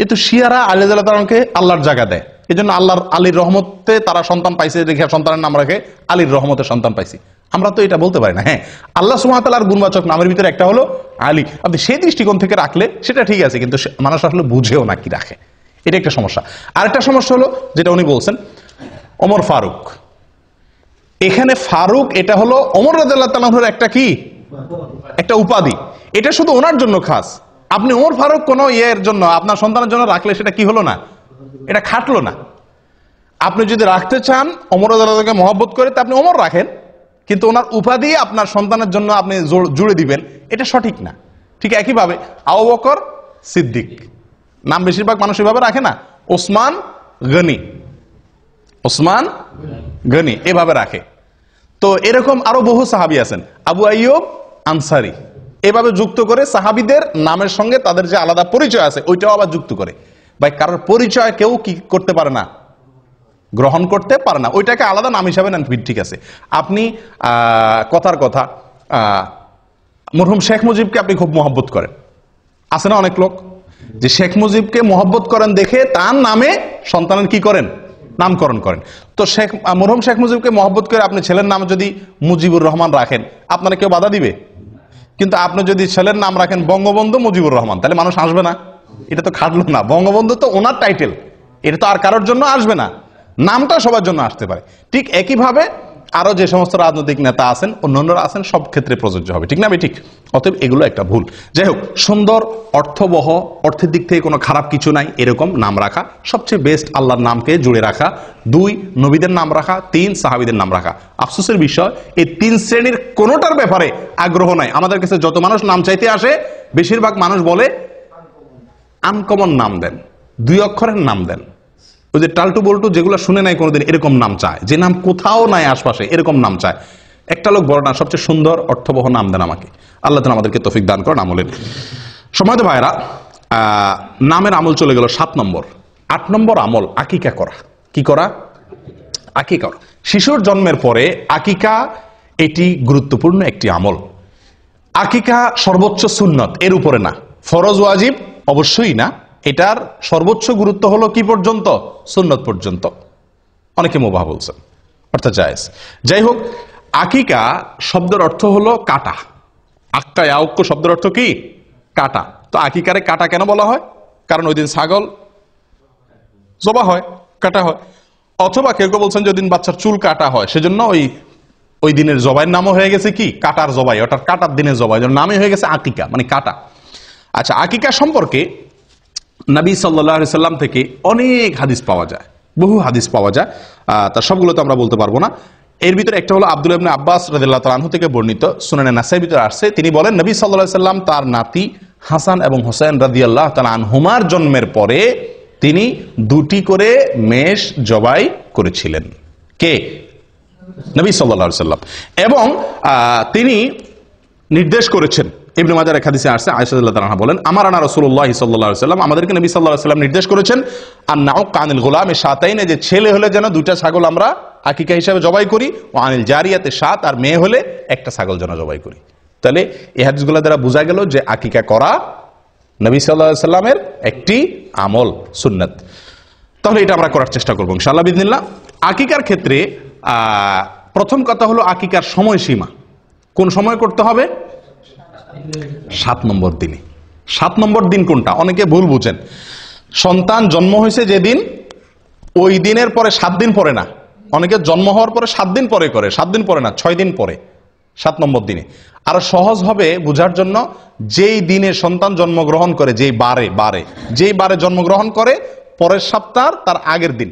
এ তো শিয়ারা আলী আল্লাহকে আল্লাহর জায়গা দেয়, এই জন্য আল্লাহর আলীর রহমতে তারা সন্তান পাইছে, দেখে সন্তানের নাম রাখে আলীর রহমতে সন্তান পাইছি। আমরা তো এটা বলতে পারি না। হ্যাঁ, আল্লাহ সুবহানাহু ওয়া তাআলার গুণবাচক নামের ভিতরে একটা হলো আলী। আপনি সেই দৃষ্টিকোণ থেকে রাখলে সেটা ঠিক আছে, কিন্তু মানুষ আসলে বুঝেও না কি রাখে, এটা একটা সমস্যা। আরেকটা সমস্যা হলো যেটা উনি বলছেন, ওমর ফারুক। এখানে ফারুক এটা হলো ওমর রাদিয়াল্লাহু তাআলার একটা কি, একটা উপাধি। এটা শুধু ওনার জন্য খাস। আপনি ওমর ফারুক কোন ইয়ের জন্য আপনার সন্তানের জন্য রাখলে সেটা কি হলো না, এটা খাটলো না। আপনি যদি রাখতে চান ওমর রাদিয়াল্লাহু তাআলাকে মহব্বত করে, তা আপনি ওমর রাখেন, কিন্তু ওনার উপাধি আপনার সন্তানের জন্য আপনি জুড়ে দিবেন, এটা সঠিক না। ঠিক একইভাবে আবু বকর সিদ্দিক নাম বেশিরভাগ মানুষ এভাবে রাখে না, ওসমান গনি, ওসমান গনি এভাবে রাখে। তো এরকম আরো বহু সাহাবী আছেন, আবু আইয়ুব আনসারি, এভাবে যুক্ত করে সাহাবীদের নামের সঙ্গে তাদের যে আলাদা পরিচয় আছে ওইটাও আবার যুক্ত করে। ভাই কারোর পরিচয় কেউ কি করতে পারে না, গ্রহণ করতে পারে না, ওইটাকে আলাদা নাম হিসাবে নেন, ঠিক আছে। আপনি কথার কথা মরহুম শেখ মুজিবকে আপনি খুব মহব্বত করেন, আছে না অনেক লোক যে শেখ মুজিবকে মহব্বত করেন দেখে তার নামে সন্তানের কি করেন, নামকরণ করেন। তো মরহুম শেখ মুজিবকে মহব্বত করে আপনি ছেলের নাম যদি মুজিবুর রহমান রাখেন, আপনারা কেউ বাধা দিবে? কিন্তু আপনি যদি ছেলের নাম রাখেন বঙ্গবন্ধু মুজিবুর রহমান, তাহলে মানুষ আসবে না? এটা তো খাটলো না। বঙ্গবন্ধু তো ওনার টাইটেল, এটা তো আর কারোর জন্য আসবে না, নামটা সবার জন্য আসতে পারে। ঠিক একইভাবে আরো যে সমস্ত রাজনৈতিক নেতা আছেন, অন্যান্যরা আছেন, সব ক্ষেত্রে প্রযোজ্য হবে, ঠিক না? ঠিক। অতএব এগুলো একটা ভুল। যাই হোক, সুন্দর অর্থবহ, অর্থের দিক থেকে কোনো খারাপ কিছু নাই এরকম নাম রাখা সবচেয়ে বেস্ট। আল্লাহর নামকে জুড়ে রাখা, 2 নবীদের নাম রাখা, 3 সাহাবীদের নাম রাখা। আফসোসের বিষয় এই 3 শ্রেণীর কোনোটার ব্যাপারে আগ্রহ নাই। আমাদের কাছে যত মানুষ নাম চাইতে আসে, বেশিরভাগ মানুষ বলে আনকমন নাম দেন, 2 অক্ষরের নাম দেন, ওই যে টালটু বল্টু যেগুলো শুনে নাই কোনোদিন, এরকম নাম চায়, যে নাম কোথাও নাই আশপাশে, এরকম নাম চায়। একটা লোক বড় না, সবচেয়ে সুন্দর অর্থবহ নাম দেন আমাকে, আল্লাহ তাআলা আমাদেরকে তৌফিক দান করেন আমলের। সময়ত ভাইরা, নামের আমল চলে গেল 7 নম্বর। 8 নম্বর আমল আকিকা করা। কি করা? আকিকা করা। শিশুর জন্মের পরে আকিকা, এটি গুরুত্বপূর্ণ একটি আমল। আকিকা সর্বোচ্চ সুন্নত, এর উপরে না। ফরজ ওয়াজিব অবশ্যই না, এটার সর্বোচ্চ গুরুত্ব হলো কি পর্যন্ত? সুন্নত পর্যন্ত। অনেকে মুবাহ বলছেন, অর্থাৎ জায়েজ। যাই হোক, আকিকা শব্দের অর্থ হলো কাটা। আক্কা ইয়াউক্ক শব্দের অর্থ কি? কাটা। তো আকিকারে কাটা কেন বলা হয়? কারণ ওই দিন ছাগল জবা হয়, কাটা হয়। অথবা কেউ কেউ বলছেন যে ওই দিন বাচ্চার চুল কাটা হয়, সেজন্য ওই দিনের জবাইয়ের নামও হয়ে গেছে কি? কাটার জবাই, অর্থাৎ কাটার দিনের জবাই, নামই হয়ে গেছে আকিকা, মানে কাটা। আচ্ছা, আকিকা সম্পর্কে নবী সাল্লাল্লাহু আলাইহি সাল্লাম থেকে অনেক হাদিস পাওয়া যায়, বহু হাদিস পাওয়া যায়। তার সবগুলো তো আমরা বলতে পারবো না। এর ভিতরে একটা হলো আব্দুল্লাহ ইবনে আব্বাস রাদিয়াল্লাহু তাআলা আনহু থেকে বর্ণিত, সুনানে নাসাঈর ভিতরে আসছে। তিনি বলেন, নবী সাল্লাল্লাহু আলাইহি সাল্লাম তার নাতি হাসান এবং হোসেন রাদিয়াল্লাহু তাআলা আনহুমার জন্মের পরে তিনি 2টি করে মেষ জবাই করেছিলেন। কে? নবী সাল্লাল্লাহু আলাইহি সাল্লাম। এবং তিনি নির্দেশ করেছেন, ইবনে মাজাহ এর হাদিসে আসছে, আয়েশা রাদিয়াল্লাহু তাআলা বলেন, আমারানা রাসূলুল্লাহ সাল্লাল্লাহু আলাইহি সাল্লাম, আমাদেরকে নবী সাল্লাল্লাহু আলাইহি সাল্লাম নির্দেশ করেছেন, আন-নাউক আনিল গোলামে শাতাইনে, যে ছেলে হলে যেন 2টা ছাগল আমরা আকিকা হিসাবে জবাই করি, ও আনিল জারিয়াতে শাত, আর মেয়ে হলে 1টা ছাগল যেন জবাই করি। তাহলে এই হাদিসগুলো দ্বারা বোঝা গেল যে আকিকা করা নবী সাল্লাল্লাহু আলাইহি সাল্লামের একটি আমল, সুন্নাত। তাহলে এটা আমরা করার চেষ্টা করবো ইনশাআল্লাহ বিইذনিল্লাহ। আকিকার ক্ষেত্রে প্রথম কথা হলো আকিকার সময়সীমা। কোন সময় করতে হবে? 7 নম্বর দিনে। 7 নম্বর দিন কোনটা? অনেকে ভুল বুঝেন। সন্তান জন্ম হয়েছে যেদিন, ওই দিনের পরে 7 দিন পরে না। অনেকে জন্ম হওয়ার পরে 7 দিন পরে করে, 7 দিন পরে না, 6 দিন পরে, 7 নম্বর দিনে। আর সহজ হবে বোঝার জন্য, যেই দিনে সন্তান জন্মগ্রহণ করে, যেই বারে জন্মগ্রহণ করে, পরের সপ্তাহ তার আগের দিন।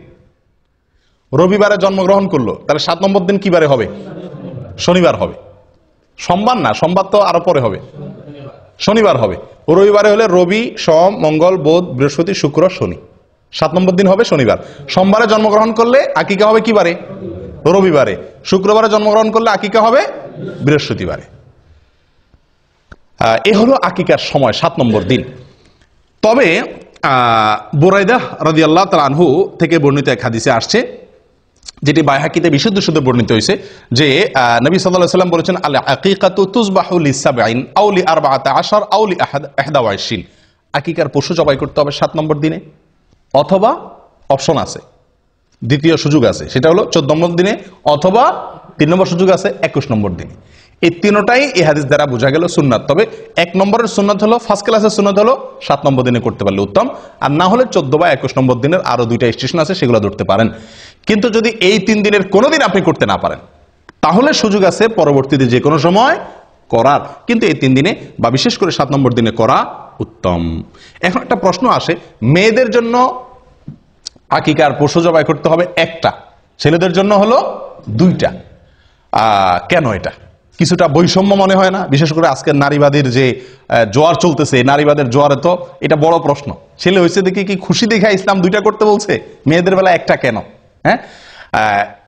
রবিবারে জন্মগ্রহণ করলো, তাহলে 7 নম্বর দিন কি বারে হবে? শনিবার হবে। সোমবার না, সোমবার তো আরো পরে হবে, শনিবার হবে। রবিবারে হলে রবি, সোম, মঙ্গল, বুধ, বৃহস্পতি, শুক্র, শনি, 7 নম্বর দিন হবে শনিবার। সোমবারে জন্মগ্রহণ করলে আকিকা হবে কি বারে? রবিবারে। শুক্রবারে জন্মগ্রহণ করলে আকিকা হবে বৃহস্পতিবারে। এ হলো আকিকার সময়, 7 নম্বর দিন। তবে বুরাইদা রাদিয়াল্লাহু তাআলা আনহু থেকে বর্ণিত এক হাদিসে আসছে, যেটি বাইহাকিতে বিশুদ্ধ সূত্রে বর্ণিত হয়েছে, যে নবী সাল্লাল্লাহু আলাইহি সাল্লাম বলেছেন, আল আকিকাতু তুযবাহু লিসাবঈন আও লি14 আও লি21। আকিকার পশু জবাই করতে হবে 7 নম্বর দিনে, অথবা অপশন আছে, দ্বিতীয় সুযোগ আছে, সেটা হলো 14 নম্বর দিনে, অথবা 3 নম্বর সুযোগ আছে 21 নম্বর দিনে। এই তিনটাই এই হাদিস দ্বারা বোঝা গেল সুন্নাত। তবে 1 নম্বরের সুন্নাত হলো, ফার্স্ট ক্লাসের সুন্নাত হলো 7 নম্বর দিনে করতে পারলে উত্তম, আর না হলে 14 বা 21 নম্বর দিনের আরো 2টা স্টেশন আছে, সেগুলো ধরতে পারেন। কিন্তু যদি এই 3 দিনের কোনো দিন আপনি করতে না পারেন, তাহলে সুযোগ আছে পরবর্তীতে যে কোনো সময় করার, কিন্তু এই 3 দিনে বা বিশেষ করে 7 নম্বর দিনে করা উত্তম। এখন একটা প্রশ্ন আসে, মেয়েদের জন্য আকিকার পশু জবাই করতে হবে 1টা, ছেলেদের জন্য হলো 2টা। কেন? এটা কিছুটা বৈষম্য মনে হয় না? বিশেষ করে আজকের নারীবাদীর যে জোয়ার চলতেছে, নারীবাদের জোয়ারে তো এটা বড় প্রশ্ন। ছেলে হয়েছে দেখে কি খুশি দেখা ইসলাম 2টা করতে বলছে, মেয়েদের বেলা 1টা কেন? হ্যাঁ,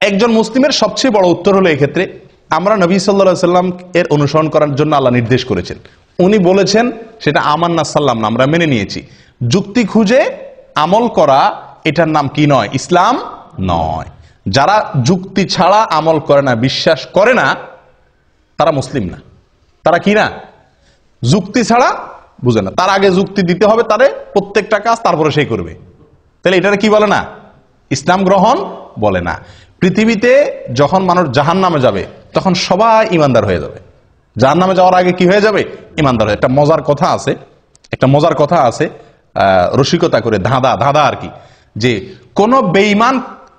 একজন মুসলিমের সবচেয়ে বড় উত্তর হলো এক্ষেত্রে, আমরা নবী সাল্লাল্লাহু আলাইহি সাল্লাম এর অনুসরণ করার জন্য আল্লাহ নির্দেশ করেছেন, উনি বলেছেন, সেটা আমান্না সাল্লাম না, আমরা মেনে নিয়েছি। যুক্তি খুঁজে আমল করা, এটার নাম কি নয়? ইসলাম নয়। যারা যুক্তি ছাড়া আমল করে না, বিশ্বাস করে না, তারা মুসলিম না। তারা কি না? যুক্তি ছাড়া বুঝে না। তার আগে যুক্তি দিতে হবে তারে, প্রত্যেকটা কাজ তারপরে সেই করবে। তাহলে এটার কি বলে না? ইসলাম গ্রহণ বলে না। পৃথিবীতে যখন মানুষ জাহান্নামে যাবে, তখন সবাই ইমানদার হয়ে যাবে। জাহান্নামে যাওয়ার আগে কি হয়ে যাবে? ইমানদার হয়ে। একটা মজার কথা আছে, রসিকতা করে, ধাঁধা আর কি, যে কোন বেঈমান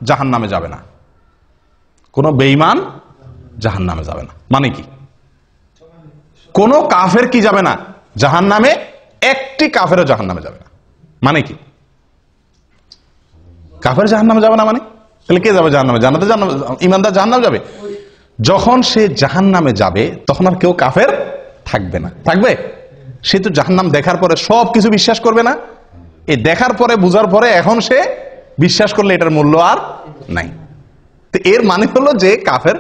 জাহান্নামে যাবে না। কোন বেঈমান জাহান্নামে যাবে না মানে কি? কোন কাফের কি যাবে না জাহান্নামে? একটি কাফেরও জাহান্নামে যাবে না মানে কি? কাফের জাহান্নামে যাবে না মানে? তাহলে কে যাবে জাহান্নামে? জান্নাতে ইমানদার জাহান্নামে যাবে। যখন সে জাহান্নামে যাবে, তখন আর কেউ কাফের থাকবে না। থাকবে? সে তো জাহান্নাম দেখার পরে সব কিছু বিশ্বাস করবে না। এই দেখার পরে, বুঝার পরে এখন সে বিশ্বাস করলে এটার মূল্য আর নাই। তো এর মানে হলো যে কাফের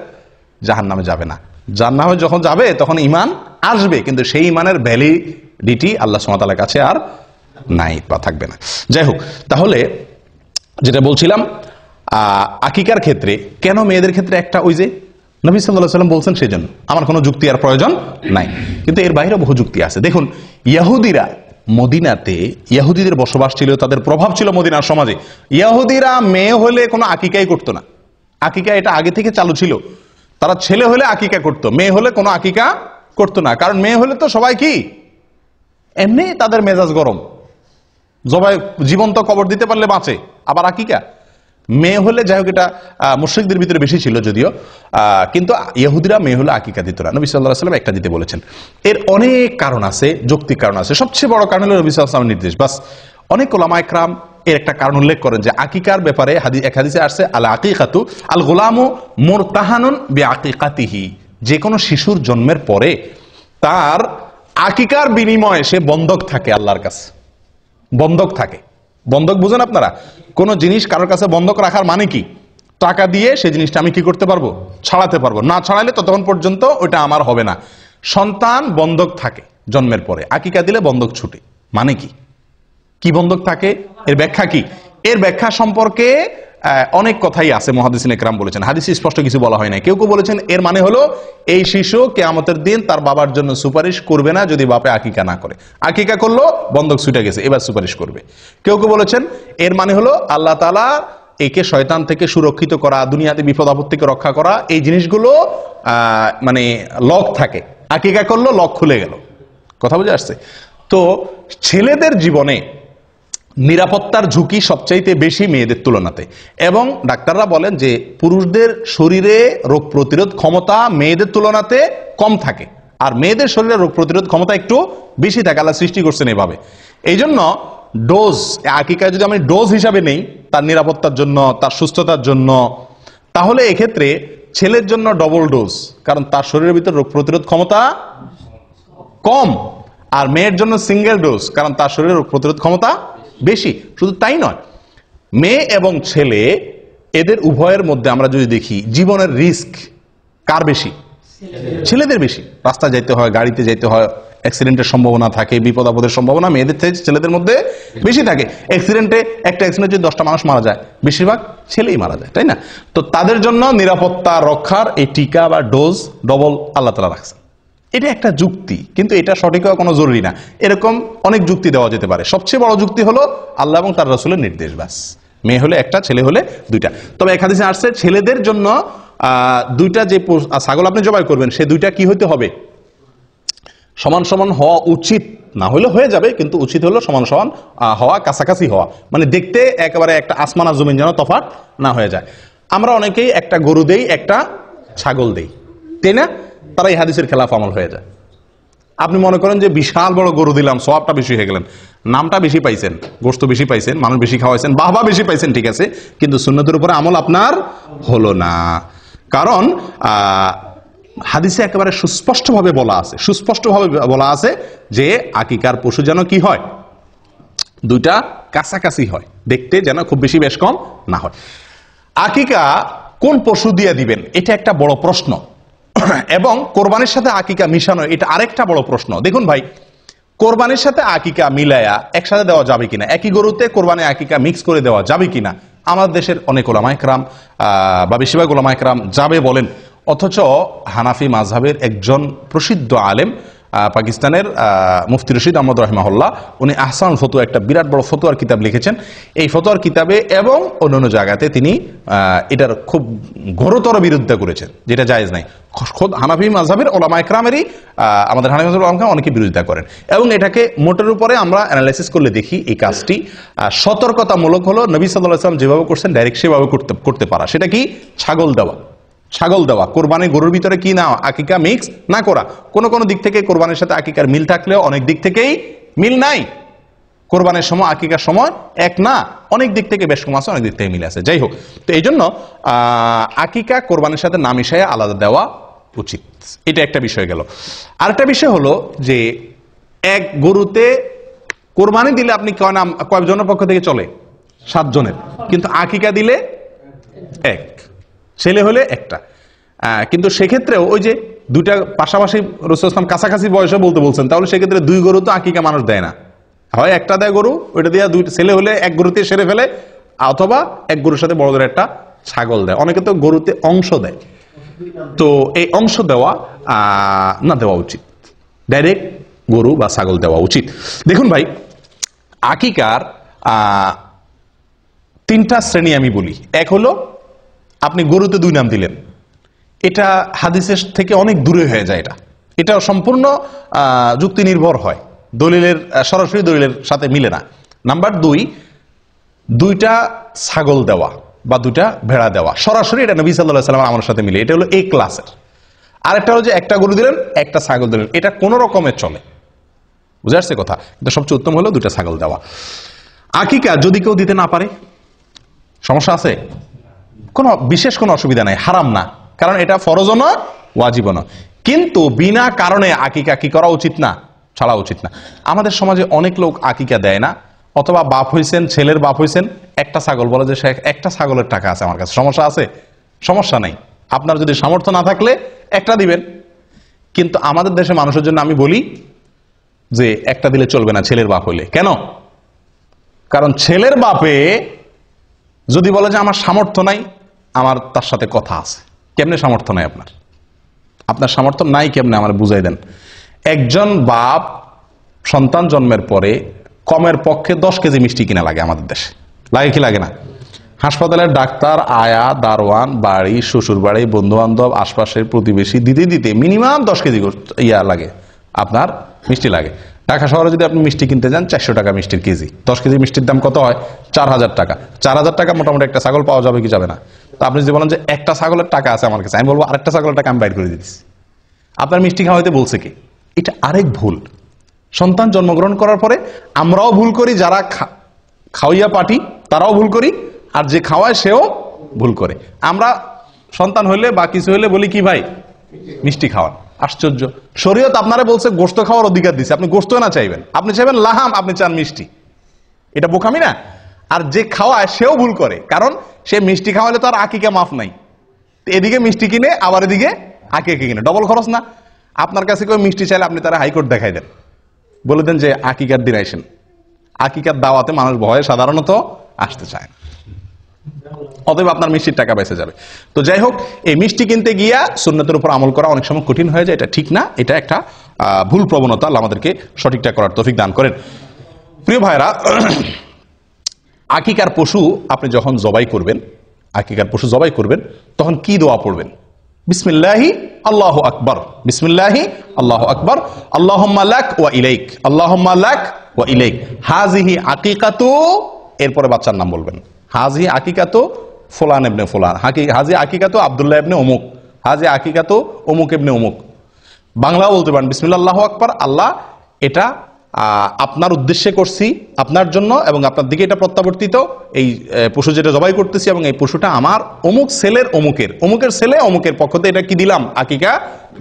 জাহান্নামে যাবে না। জাহান্নামে যখন যাবে তখন ঈমান আসবে, কিন্তু সেই ঈমানের ভ্যালিডিটি আল্লাহ সুবহানাহু ওয়া তাআলার কাছে আর নাই বা থাকবে না। যাই হোক, তাহলে যেটা বলছিলাম আকিকার ক্ষেত্রে কেন মেয়েদের ক্ষেত্রে একটা, ওই যে নবী সাল্লাল্লাহু আলাইহি ওয়াসাল্লাম বলছেন সেজন্য, আমার কোনো যুক্তি আর প্রয়োজন নাই। কিন্তু এর বাইরে বহু যুক্তি আছে। দেখুন, ইহুদিরা মদিনাতে, ইহুদিদের বসবাস ছিল, তাদের প্রভাব ছিল মদিনার সমাজে। ইহুদিরা মেয়ে হলে কোনো আকিকাই করতো না। আকিকা এটা আগে থেকে চালু ছিল। তারা ছেলে হলে আকিকা করতো, মেয়ে হলে কোনো আকিকা করতো না। কারণ মেয়ে হলে তো সবাই কি এমনি তাদের মেজাজ গরম, জবাই জীবন্ত কবর দিতে পারলে বাঁচে, আবার আকিকা মেয়ে হলে, যাই হোক এটা মুশরিকদের ভিতরে বেশি ছিল যদিও, কিন্তু ইহুদিরা মেয়ে হলে আকিকা দিত না। নবী সাল্লাল্লাহু আলাইহি ওয়াসাল্লাম একটা দিতে বলেছেন। এর অনেক কারণ আছে, যৌক্তিক কারণ আছে। সবচেয়ে বড় কারণ হলো নবী সাল্লাল্লাহু আলাইহি ওয়াসাল্লামের নির্দেশ। বাস, অনেক উলামা ইকরাম এর একটা কারণ উল্লেখ করেন যে আকিকার ব্যাপারে এক হাদিসে আসছে, আল আকিকাতু আল গুলামু মুরতাহানুন বিআকিকাতিহি, যে কোনো শিশুর জন্মের পরে তার আকিকার বিনিময়ে সে বন্ধক থাকে আল্লাহর কাছে। বন্ধক থাকে। বন্ধক বুঝেন আপনারা? কোন জিনিস কারোর কাছে বন্ধক রাখার মানে কি? টাকা দিয়ে সেই জিনিসটা আমি কি করতে পারবো? ছাড়াতে পারবো। না ছাড়াইলে ততক্ষণ পর্যন্ত ওটা আমার হবে না। সন্তান বন্ধক থাকে জন্মের পরে, আকিকা দিলে বন্ধক ছুটে। মানে কি? কি বন্ধক থাকে? এর ব্যাখ্যা কি? এর ব্যাখ্যা সম্পর্কে অনেক কথাই আছে, মুহাদ্দিসিন ইকরাম বলেছেন। হাদিসে স্পষ্ট কিছু বলা হয় না। কেউ কেউ বলেছেন এর মানে হলো এই শিশু কিয়ামতের দিন তার বাবার জন্য সুপারিশ করবে না যদি বাপে আকিকা না করে। আকিকা করলো, বন্ধক ছুটে গেছে, এবার সুপারিশ করবে। কেউ কেউ বলেছেন এর মানে হলো আল্লাহ তাআলা একে শয়তান থেকে সুরক্ষিত করা, দুনিয়াতে বিপদ আপদ থেকে রক্ষা করা, এই জিনিসগুলো মানে লক থাকে। আকিকা করলো, লক খুলে গেল। কথা বুঝে আসছে? তো ছেলেদের জীবনে নিরাপত্তার ঝুঁকি সবচাইতে বেশি মেয়েদের তুলনাতে, এবং ডাক্তাররা বলেন যে পুরুষদের শরীরে রোগ প্রতিরোধ ক্ষমতা মেয়েদের তুলনাতে কম থাকে, আর মেয়েদের শরীরে রোগ প্রতিরোধ ক্ষমতা একটু বেশি থাকে। আল্লাহ সৃষ্টি করছেন এভাবে। এই জন্য ডোজ, আকিকা যদি আমি ডোজ হিসাবে নেই তার নিরাপত্তার জন্য, তার সুস্থতার জন্য, তাহলে এক্ষেত্রে ছেলের জন্য ডবল ডোজ, কারণ তার শরীরের ভিতর রোগ প্রতিরোধ ক্ষমতা কম। আর মেয়ের জন্য সিঙ্গেল ডোজ, কারণ তার শরীরে রোগ প্রতিরোধ ক্ষমতা বেশি। শুধু তাই নয়, মেয়ে এবং ছেলে এদের উভয়ের মধ্যে আমরা যদি দেখি জীবনের রিস্ক কার বেশি? ছেলেদের বেশি। রাস্তায় যাইতে হয়, গাড়িতে যাইতে হয়, অ্যাক্সিডেন্টের সম্ভাবনা থাকে, বিপদ আপদের সম্ভাবনা মেয়েদের থেকে ছেলেদের মধ্যে বেশি থাকে। অ্যাক্সিডেন্টে, একটা অ্যাক্সিডেন্টে যদি 10টা মানুষ মারা যায়, বেশিরভাগ ছেলেই মারা যায়, তাই না? তো তাদের জন্য নিরাপত্তা রক্ষার এই টিকা বা ডোজ ডবল আল্লাহ তাআলা রাখছেন। এটা একটা যুক্তি, কিন্তু এটা সঠিক হওয়া কোনো জরুরি না। এরকম অনেক যুক্তি দেওয়া যেতে পারে। সবচেয়ে বড় যুক্তি হলো আল্লাহ এবং তার রাসূলের নির্দেশ। ব্যাস, মেয়ে হলে একটা, ছেলে হলে দুইটা। তবে এক হাদিসে আসছে ছেলেদের জন্য দুইটা, যে ছাগল আপনি জবাই করবেন সে দুইটা কি হইতে হবে? সমান সমান হওয়া উচিত। না হলে হয়ে যাবে, কিন্তু উচিত হলো সমান সমান হওয়া, কাছাকাছি হওয়া। মানে দেখতে একেবারে একটা আসমান আর জমিন যেন তফাৎ না হয়ে যায়। আমরা অনেকেই একটা গরু দেই, একটা ছাগল দেই, তাই না? তারা এই হাদিসের খেলাফ আমল হয়ে যায়। আপনি মনে করেন যে বিশাল বড় গরু দিলাম, সওয়াবটা বেশি হয়ে গেলেন, নামটা বেশি পাইছেন, গোশত বেশি পাইছেন, মানুষ বেশি খাওয়াইছেন, বাহবা বেশি পাইছেন, ঠিক আছে, কিন্তু সুন্নতের উপরে আমল আপনার হলো না। কারণ হাদিসে একেবারে সুস্পষ্টভাবে বলা আছে যে আকিকার পশু যেন কি হয়? দুইটা কাছাকাছি হয়, দেখতে যেন খুব বেশি বেশ কম না হয়। আকিকা কোন পশু দিয়ে দিবেন, এটা একটা বড় প্রশ্ন। এবং কোরবানির সাথে আকিকা মিশানো, এটা আরেকটা বড় প্রশ্ন। দেখুন ভাই, কোরবানির সাথে আকিকা মিলায়া একসাথে দেওয়া যাবে কিনা, একই গরুতে কোরবানি আকিকা মিক্স করে দেওয়া যাবে কিনা, আমাদের দেশের অনেক উলামা ইকরাম বা বেশিরভাগ উলামা ইকরাম যাবে বলেন। অথচ হানাফি মাযহাবের একজন প্রসিদ্ধ আলেম, পাকিস্তানের মুফতি রশিদ আহমদ রাহিমাহুল্লাহ, উনি আহসানুল ফতোয়া একটা বিরাট বড় ফতোয়ার কিতাব লিখেছেন। এই ফতোয়ার কিতাবে এবং অন্যান্য জায়গাতে তিনি এটার খুব ঘোরতর বিরোধিতা করেছেন, যেটা জায়েজ নাই। খোদ হানাফি মাযহাবের উলামা ইকরামেরই, আমাদের হানাফি মাযহাবের উলামা অনেকে বিরোধিতা করেন, এবং এটাকে মোটের উপরে আমরা অ্যানালাইসিস করলে দেখি এই কাজটি সতর্কতামূলক হলো। নবী সাল্লাল্লাহু আলাইহি ওয়াসাল্লাম যেভাবে করছেন ডাইরেক্ট সেভাবে করতে পারা। সেটা কি? ছাগল দেওয়া, কোরবানি গরুর ভিতরে কি না আকিকা মিক্স না করা। কোন দিক থেকে কোরবানির সাথে আকিকার মিল থাকলেও অনেক দিক থেকেই মিল নাই। কোরবানির সময় আকিকার সময় এক না, অনেক দিক থেকে বেশ কম আছে, অনেক দিক থেকে মিল আছে। যাই হোক, তো এই জন্য আকিকা কোরবানির সাথে না মিশাইয়া আলাদা দেওয়া উচিত। এটা একটা বিষয় গেল। আরেকটা বিষয় হলো যে এক গরুতে কোরবানি দিলে আপনি কয়জনের পক্ষ থেকে চলে? 7 জনের, কিন্তু আকিকা দিলে 1, ছেলে হলে 1টা। কিন্তু সেক্ষেত্রেও ওই যে 2টা পাশাপাশি রাসূল ইসলাম কাছাকাছি বয়সে বলতে বলছেন, তাহলে সেক্ষেত্রে 2 গরু তো আকিকা মানুষ দেয় না, হয় 1টা দেয় গরু, ওইটা দিয়ে 2 ছেলে হলে 1 গরুতে সেরে ফেলে, অথবা 1 গরুর সাথে বড় ধরে একটা ছাগল দেয়। অনেকে তো গরুতে অংশ দেয়, তো এই অংশ দেওয়া না দেওয়া উচিত, ডাইরেক্ট গরু বা ছাগল দেওয়া উচিত। দেখুন ভাই, আকিকার 3টা শ্রেণী আমি বলি। এক হলো আপনি গরুতে 2 নাম দিলেন, এটা হাদিসের থেকে অনেক দূরে হয়ে যায়, এটা সম্পূর্ণ যুক্তি নির্ভর হয়, দলিলের সরাসরি দলিলের সাথে মিলে না। নাম্বার 2, 2টা ছাগল দেওয়া বা 2টা ভেড়া দেওয়া সরাসরি, এটা নবী সাল্লাল্লাহু আলাইহি ওয়াসাল্লাম আমার সাথে মিলে, এটা হলো A ক্লাসের। আরেকটা হলো যে 1টা গরু দিলেন 1টা ছাগল দিলেন, এটা কোনো রকমের চলে, বুঝে আসছে কথা? কিন্তু সবচেয়ে উত্তম হলো 2টা ছাগল দেওয়া। আকিকা যদি কেউ দিতে না পারে, সমস্যা আছে? কোনো বিশেষ কোনো অসুবিধা নাই, হারাম না, কারণ এটা ফরজও নয় ওয়াজিবও নয়। কিন্তু বিনা কারণে আকিকা কি করা উচিত না, ছাড়া উচিত না। আমাদের সমাজে অনেক লোক আকিকা দেয় না, অথবা বাপ হইছেন, ছেলের বাপ হইছেন, 1টা ছাগল বলে যে 1টা ছাগলের টাকা আছে আমার কাছে, সমস্যা আছে? সমস্যা নেই, আপনার যদি সামর্থ্য না থাকলে 1টা দিবেন। কিন্তু আমাদের দেশে মানুষের জন্য আমি বলি যে 1টা দিলে চলবে না ছেলের বাপ হইলে। কেন? কারণ ছেলের বাপে যদি বলে যে আমার সামর্থ্য নাই, আমার তার সাথে কথা আছে। কেমনে সামর্থ্য নাই আপনার? আপনার সামর্থ্য নাই কেমনে আমার বুঝাই দেন। একজন বাপ সন্তান জন্মের পরে কমের পক্ষে 10 কেজি মিষ্টি কিনা লাগে আমাদের দেশে, লাগে কি লাগে না? হাসপাতালের ডাক্তার, আয়া, দারোয়ান, বাড়ি, শ্বশুর বাড়ি, বন্ধু বান্ধব, আশপাশের প্রতিবেশী দিতে দিতে মিনিমাম 10 কেজি লাগে, আপনার মিষ্টি লাগে। ঢাকা শহরে যদি আপনি মিষ্টি কিনতে যান 400 টাকা মিষ্টির কেজি। 10 কেজি মিষ্টির দাম কত হয়? 4000 টাকা। 4000 টাকা মোটামুটি একটা ছাগল পাওয়া যাবে কি যাবে না? তো আপনি যদি বলেন যে 1টা ছাগলের টাকা আছে আমার কাছে, আমি বলবো আরেকটা ছাগলের টাকা আমি বাইর করে দিচ্ছি। আপনার মিষ্টি খাওয়াইতে বলছে কি? এটা আরেক ভুল। সন্তান জন্মগ্রহণ করার পরে আমরাও ভুল করি, যারা খাওয়াইয়া পাঠি তারাও ভুল করি, আর যে খাওয়ায় সেও ভুল করে। আমরা সন্তান হইলে বা কিছু হইলে বলি কি ভাই, মিষ্টি খাওয়ান। আশ্চর্য, শরীয়ত আপনারা বলছে গোশত খাওয়ার অধিকার দিচ্ছে, আপনি গোশত না চাইবেন, আপনি চাইবেন লাহাম, আপনি চান মিষ্টি। এটা বোকামি না? আর যে খাওয়ায় সেও ভুল করে, কারণ সে মিষ্টি খাওয়ালে তো আর আকিকা মাফ নাই, এদিকে মিষ্টি কিনে আবার এদিকে আকিকা কিনে, ডবল খরচ না? আপনার কাছে কেউ মিষ্টি চাইলে আপনি তারা হাইকোর্ট দেখাই দেন, বলে দেন যে আকিকার দিন আইসেন। আকিকার দাওয়াতে মানুষ ভয়ে সাধারণত আসতে চায় না, অতএব আপনার মিষ্টির টাকা বেঁচে যাবে। তো যাই হোক, এই মিষ্টি কিনতে গিয়া সুন্নতের উপর আমল করা অনেক সময় কঠিন হয়ে যায়, এটা ঠিক না, এটা একটা ভুল প্রবণতা। আল্লাহ আমাদেরকে সঠিকটা করার তৌফিক দান করেন। প্রিয় ভাইরা, আকিকার পশু আপনি যখন জবাই করবেন, আকিকার পশু জবাই করবেন, তখন কি দোয়া পড়বেন? বিসমিল্লাহি আল্লাহু আকবার, বিসমিল্লাহি আল্লাহু আকবার, আল্লাহুম্মা লাক ওয়া ইলাইক, আল্লাহুম্মা লাক ওয়া ইলাইক, হাযিহি আকিকাতু, এরপরে বাচ্চার নাম বলবেন, হাজি আকিকাতো ফুলান ইবনে ফুলান, হাজি আকিকাতো আব্দুল্লাহ ইবনে অমুক, হাজি আকিকাতো অমুক ইবনে অমুক। বাংলাও বলতে পারেন বিসমিল্লাহ আল্লাহু আকবার, আল্লাহ এটা আপনার উদ্দেশ্যে করছি, আপনার জন্য, এবং আপনার দিকে এটা প্রত্যাবর্তিত, এই পশু যেটা জবাই করতেছি, এবং এই পশুটা আমার অমুক ছেলের অমুকের ছেলে অমুকের পক্ষ থেকে এটা কি দিলাম, আকিকা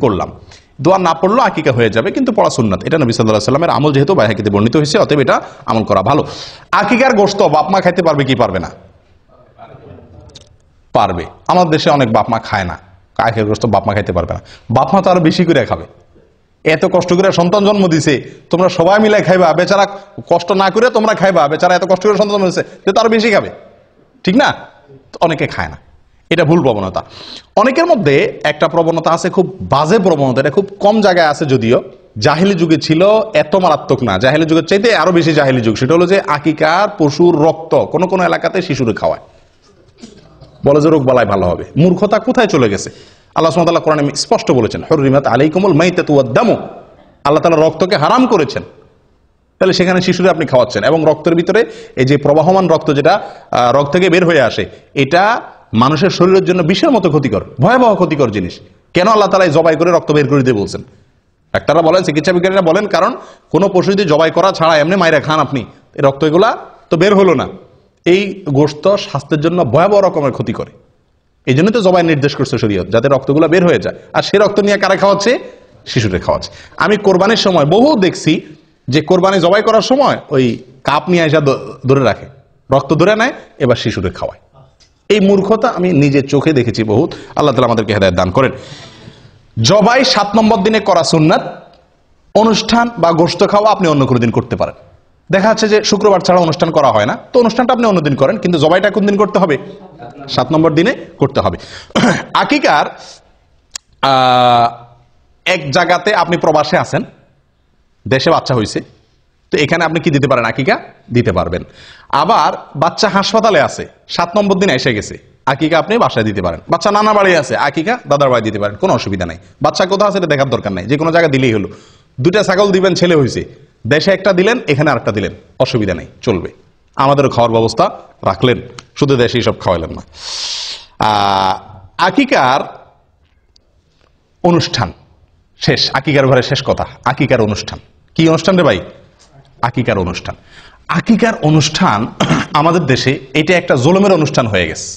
করলাম। দোয়া না পড়লো আকিকা হয়ে যাবে, কিন্তু পড়া সুন্নাত। এটা নবী সাল্লাল্লাহু আলাইহি ওয়াসাল্লামের আমল, যেহেতু বাইহাকিতে বর্ণিত হয়েছে, অতএব এটা আমল করা ভালো। আকিকার গোশত বাপ মা খাইতে পারবে কি পারবে না? পারবে। আমাদের দেশে অনেক বাপ মা খায় না, আকিকার গোশত বাপ মা খাইতে পারবে না। বাপ মা তো আরো বেশি করে খাবে, এত কষ্ট করে সন্তান জন্ম দিছে, তোমরা সবাই মিলে খাইবা, বেচারা কষ্ট না করে তোমরা খাইবা, বেচারা এত কষ্ট করে সন্তান জন্ম দিছে, তো আরো বেশি খাবে, ঠিক না? অনেকে খায় না, এটা ভুল প্রবণতা। অনেকের মধ্যে একটা প্রবণতা আছে, খুব বাজে প্রবণতা, এটা খুব কম জায়গায় আছে যদিও, জাহিলি যুগে ছিল, এত মারাত্মক না, জাহিলি যুগের চাইতে আরো বেশি জাহিলি যুগ। সেটা হলো যে আকিকার পশুর রক্ত কোন কোন এলাকাতে শিশুরে খাওয়ায়, বলে যে রোগ বালাই ভালো হবে। মূর্খতা কোথায় চলে গেছে? আল্লাহ সুবহানাহু ওয়া তাআলা কোরআনে স্পষ্ট বলেছেন, হুররিমাত আলাইকুমুল মাইতাতু ওয়াদ দামু, আল্লাহ তাআলা রক্তকে হারাম করেছেন। তাহলে সেখানে শিশুরে আপনি খাওয়াচ্ছেন, এবং রক্তের ভিতরে এই যে প্রবাহমান রক্ত, যেটা রক্ত থেকে বের হয়ে আসে, এটা মানুষের শরীরের জন্য বিষের মতো ক্ষতিকর, ভয়াবহ ক্ষতিকর জিনিস। কেন আল্লাহ তাআলা জবাই করে রক্ত বের করে দিয়ে বলছেন? ডাক্তাররা বলেন, চিকিৎসা বিজ্ঞানীরা বলেন, কারণ কোনো পশু যদি জবাই করা ছাড়া এমনি মাইরা খান আপনি, এই রক্ত এগুলা তো বের হলো না, এই গোশত স্বাস্থ্যের জন্য ভয়াবহ রকমের ক্ষতি করে। এই জন্য তো জবাই নির্দেশ করছে শরীয়ত, যাতে রক্তগুলো বের হয়ে যায়। আর সে রক্ত নিয়ে কারা খাওয়াচ্ছে? শিশুরে খাওয়াচ্ছে। আমি কোরবানির সময় বহু দেখছি যে কোরবানি জবাই করার সময় ওই কাপ নিয়ে এসে ধরে রাখে, রক্ত ধরে নেয়, এবার শিশুরে খাওয়ায়। এই মূর্খতা আমি নিজের চোখে দেখেছি বহুত। আল্লাহ তাআলা আমাদেরকে হেদায়েত দান করেন। জবাই 7 নম্বর দিনে করা সুন্নাত। অনুষ্ঠান বা গোশত খাওয়া আপনি অন্য কোনো দিন করতে পারেন। দেখা যাচ্ছে যে শুক্রবার ছাড়া অনুষ্ঠান করা হয় না, তো অনুষ্ঠানটা আপনি অন্যদিন করেন, কিন্তু জবাইটা কোন দিন করতে হবে? 7 নম্বর দিনে করতে হবে। আকিকার এক জায়গাতে আপনি প্রবাসে আছেন, দেশে বাচ্চা হয়েছে, তো এখানে আপনি কি দিতে পারেন? আকিকা দিতে পারবেন। আবার বাচ্চা হাসপাতালে আছে, 7 নম্বর দিন এসে গেছে, আকিকা আপনি বাসায় দিতে পারেন। বাচ্চা নানা বাড়ি আছে, আকিকা দাদার বাড়ি দিতে পারেন, কোনো অসুবিধা নাই। বাচ্চা কোথাও আছে এটা দেখার দরকার নাই, যে কোনো জায়গায় দিলেই হলো। 2টা ছাগল দিবেন, ছেলে হয়েছে, দেশে একটা দিলেন, এখানে আরেকটা দিলেন, অসুবিধা নেই, চলবে। আমাদেরও খাওয়ার ব্যবস্থা রাখলেন, শুধু দেশেই সব খাওয়াইলেন না। আকিকার অনুষ্ঠান শেষ, আকিকার ঘরে শেষ কথা, আকিকার অনুষ্ঠান। কি অনুষ্ঠান রে ভাই? আকিকার অনুষ্ঠান। আকিকার অনুষ্ঠান আমাদের দেশে এটা একটা জুলুমের অনুষ্ঠান হয়ে গেছে।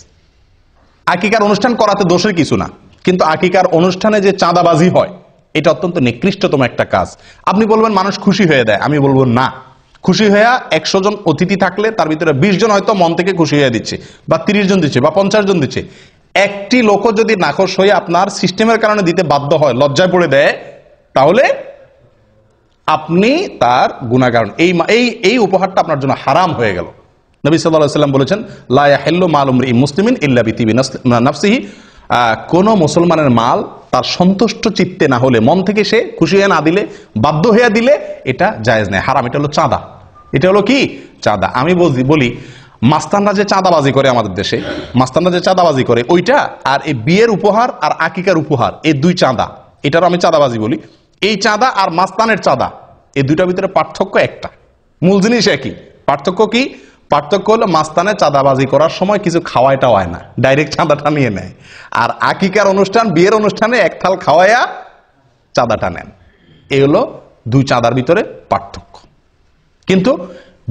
আকিকার অনুষ্ঠান করাতে দোষের কিছু না, কিন্তু আকিকার অনুষ্ঠানে যে চাঁদাবাজি হয় এটা অত্যন্ত নিকৃষ্টতম একটা কাজ। আপনি বলবেন মানুষ খুশি হয়ে দেয়, আমি বলবো না। খুশি হয়ে 100 জন অতিথি থাকলে তার ভিতরে 20 জন হয়তো মন থেকে খুশি হয়ে দিচ্ছে, বা 30 জন দিচ্ছে, বা 50 জন দিচ্ছে। একটি লোক যদি নাখোশ হয়ে আপনার সিস্টেমের কারণে দিতে বাধ্য হয়, লজ্জায় পড়ে দেয়, তাহলে আপনি তার গুনাহগার। এই উপহারটা আপনার জন্য হারাম হয়ে গেল। নবী সাল্লাল্লাহু আলাইহি ওয়াসাল্লাম বলেছেন, লা ইয়াহিল্লু মালু ইমরিইন মুসলিমিন ইল্লা বিতিবি নাফসিহি। কোন মুসলমানের মাল তার সন্তুষ্ট চিত্তে না হলে, মন থেকে সে খুশি হয়ে না দিলে, বাধ্য হয়ে দিলে, এটা জায়েজ নেই, হারাম। এটা হলো চাঁদা। এটা হলো কি? চাঁদা। আমি বলি মাস্তানরা যে চাঁদাবাজি করে আমাদের দেশে, মাস্তানরা যে চাঁদাবাজি করে ওইটা, আর এই বিয়ের উপহার আর আকিকার উপহার, এই 2 চাঁদা, এটারও আমি চাঁদাবাজি বলি। এই চাঁদা আর মাস্তানের চাঁদা, এই দুইটার ভিতরে পার্থক্য একটা, মূল জিনিস একই। পার্থক্য কি? পার্থক্য হলো মাস্তানে চাঁদাবাজি করার সময় কিছু খাওয়াইটা হয় না, ডাইরেক্ট চাঁদাটা নিয়ে নেয়। আর আকিকার অনুষ্ঠান, বিয়ের অনুষ্ঠানে এক থাল খাওয়াইয়া চাঁদাটা নেন। এই হলো 2 চাঁদার ভিতরে পার্থক্য। কিন্তু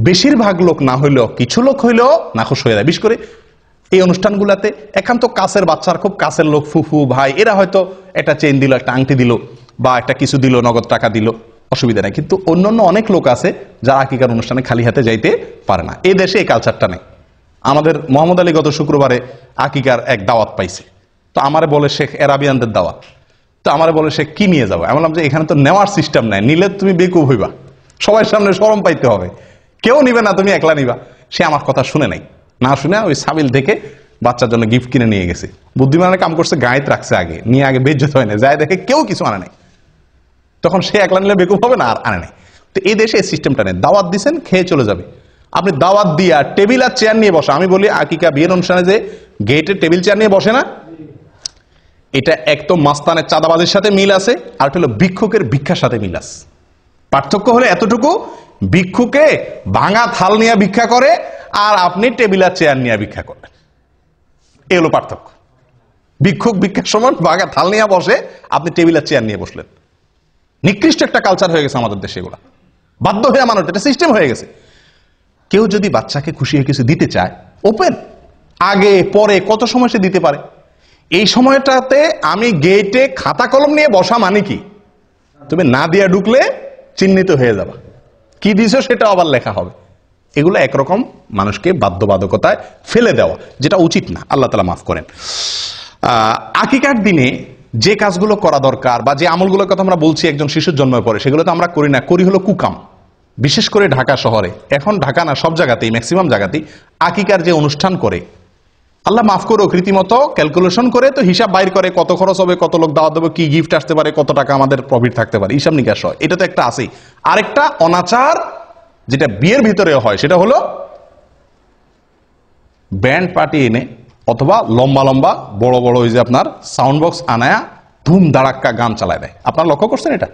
বেশিরভাগ লোক না হইলেও কিছু লোক হইলেও নাখোশ হয়ে যায়। বিশেষ করে এই অনুষ্ঠানগুলোতে একান্ত কাছের বাচ্চার, খুব কাছের লোক, ফুফু ভাই, এরা হয়তো একটা চেইন দিল, একটা আংটি দিল, বা একটা কিছু দিল, নগদ টাকা দিল, অসুবিধা নেই। কিন্তু অন্যান্য অনেক লোক আছে যারা আকিকার অনুষ্ঠানে খালি হাতে যাইতে পারে না। এই দেশে এই কালচারটা নেই। আমাদের মোহাম্মদ আলী গত শুক্রবারে আকিকার এক দাওয়াত পাইছে, তো আমারে বলে শেখ এরাবিয়ানদের দাওয়াত, তো আমারে বলে সে কি নিয়ে যাবো। আমি বললাম যে এখানে তো নেওয়ার সিস্টেম নাই, নিলে তুমি বেকুব হইবা, সবার সামনে শরম পাইতে হবে, কেউ নিবে না, তুমি একলা নিবা। সে আমার কথা শুনে নাই, না শুনে ওই সাবিল থেকে বাচ্চার জন্য গিফট কিনে নিয়ে গেছে। বুদ্ধিমানের কাম করছে, গায়েত রাখছে আগে, নিয়ে আগে বেজ্জত হয় না, যায় দেখে কেউ কিছু আনে নাই, তখন সে একলা নিলে বেকুব হবে না, আর আনে নাই। তো এই দেশে এই সিস্টেমটা নেই। দাওয়াত দিচ্ছেন, খেয়ে চলে যাবে। আপনি দাওয়াত দিয়া টেবিল আর চেয়ার নিয়ে বসা, আমি বলি আকিকা বিয়ের অনুষ্ঠানে যে গেটে টেবিল চেয়ার নিয়ে বসে না, এটা এক তো মাস্তানের চাঁদাবাজির সাথে মিল আছে, আর হলো ভিক্ষুকের ভিক্ষার সাথে মিল আছে। পার্থক্য হলে এতটুকু, ভিক্ষুকে ভাঙা থাল নিয়ে ভিক্ষা করে, আর আপনি টেবিল আর চেয়ার নিয়ে ভিক্ষা করেন। এই হলো পার্থক্য। ভিক্ষুক ভিক্ষার সময় ভাঙা থাল নিয়ে বসে, আপনি টেবিল আর চেয়ার নিয়ে বসলেন। নিকৃষ্ট একটা কালচার হয়ে গেছে আমাদের দেশে এগুলা, বাধ্য হয়ে মানুষ, এটা সিস্টেম হয়ে গেছে। কেউ যদি বাচ্চাকে খুশি হয়ে কিছু দিতে চায়, ওপেন, আগে পরে কত সময় সে দিতে পারে। এই সময়টাতে আমি গেটে খাতা কলম নিয়ে বসা মানে কি, তুমি না দিয়া ঢুকলে চিহ্নিত হয়ে যাবা, কি দিছো সেটা আবার লেখা হবে। এগুলো একরকম মানুষকে বাধ্যবাধকতায় ফেলে দেওয়া, যেটা উচিত না। আল্লাহ তাআলা মাফ করেন। আকিকার দিনে যে কাজগুলো করা দরকার, বা যে আমলগুলোর কথা আমরা বলছি একজন শিশুর জন্মের পরে, সেগুলো তো আমরা করি না, করি হলো কুকাম। বিশেষ করে ঢাকা শহরে, এখন ঢাকা না সব জায়গাতেই, ম্যাক্সিমাম জায়গাতেই আকিকার যে অনুষ্ঠান করে, আল্লাহ মাফ করুক, রীতিমতো ক্যালকুলেশন করে তো হিসাব বাইর করে, কত খরচ হবে, কত লোক দাওয়াত দেবো, কি গিফট আসতে পারে, কত টাকা আমাদের প্রফিট থাকতে পারে, হিসাব নিকাশ হয়। এটা তো একটা আছেই। আরেকটা অনাচার যেটা বিয়ের ভিতরে হয়, সেটা হলো ব্যান্ড পার্টি এনে, অথবা লম্বা লম্বা বড় বড় ওই যে আপনার সাউন্ড বক্স আনায়া ধুম দাঁড়াক্কা গান চালায় দেয়। আপনারা লক্ষ্য করছেন এটা?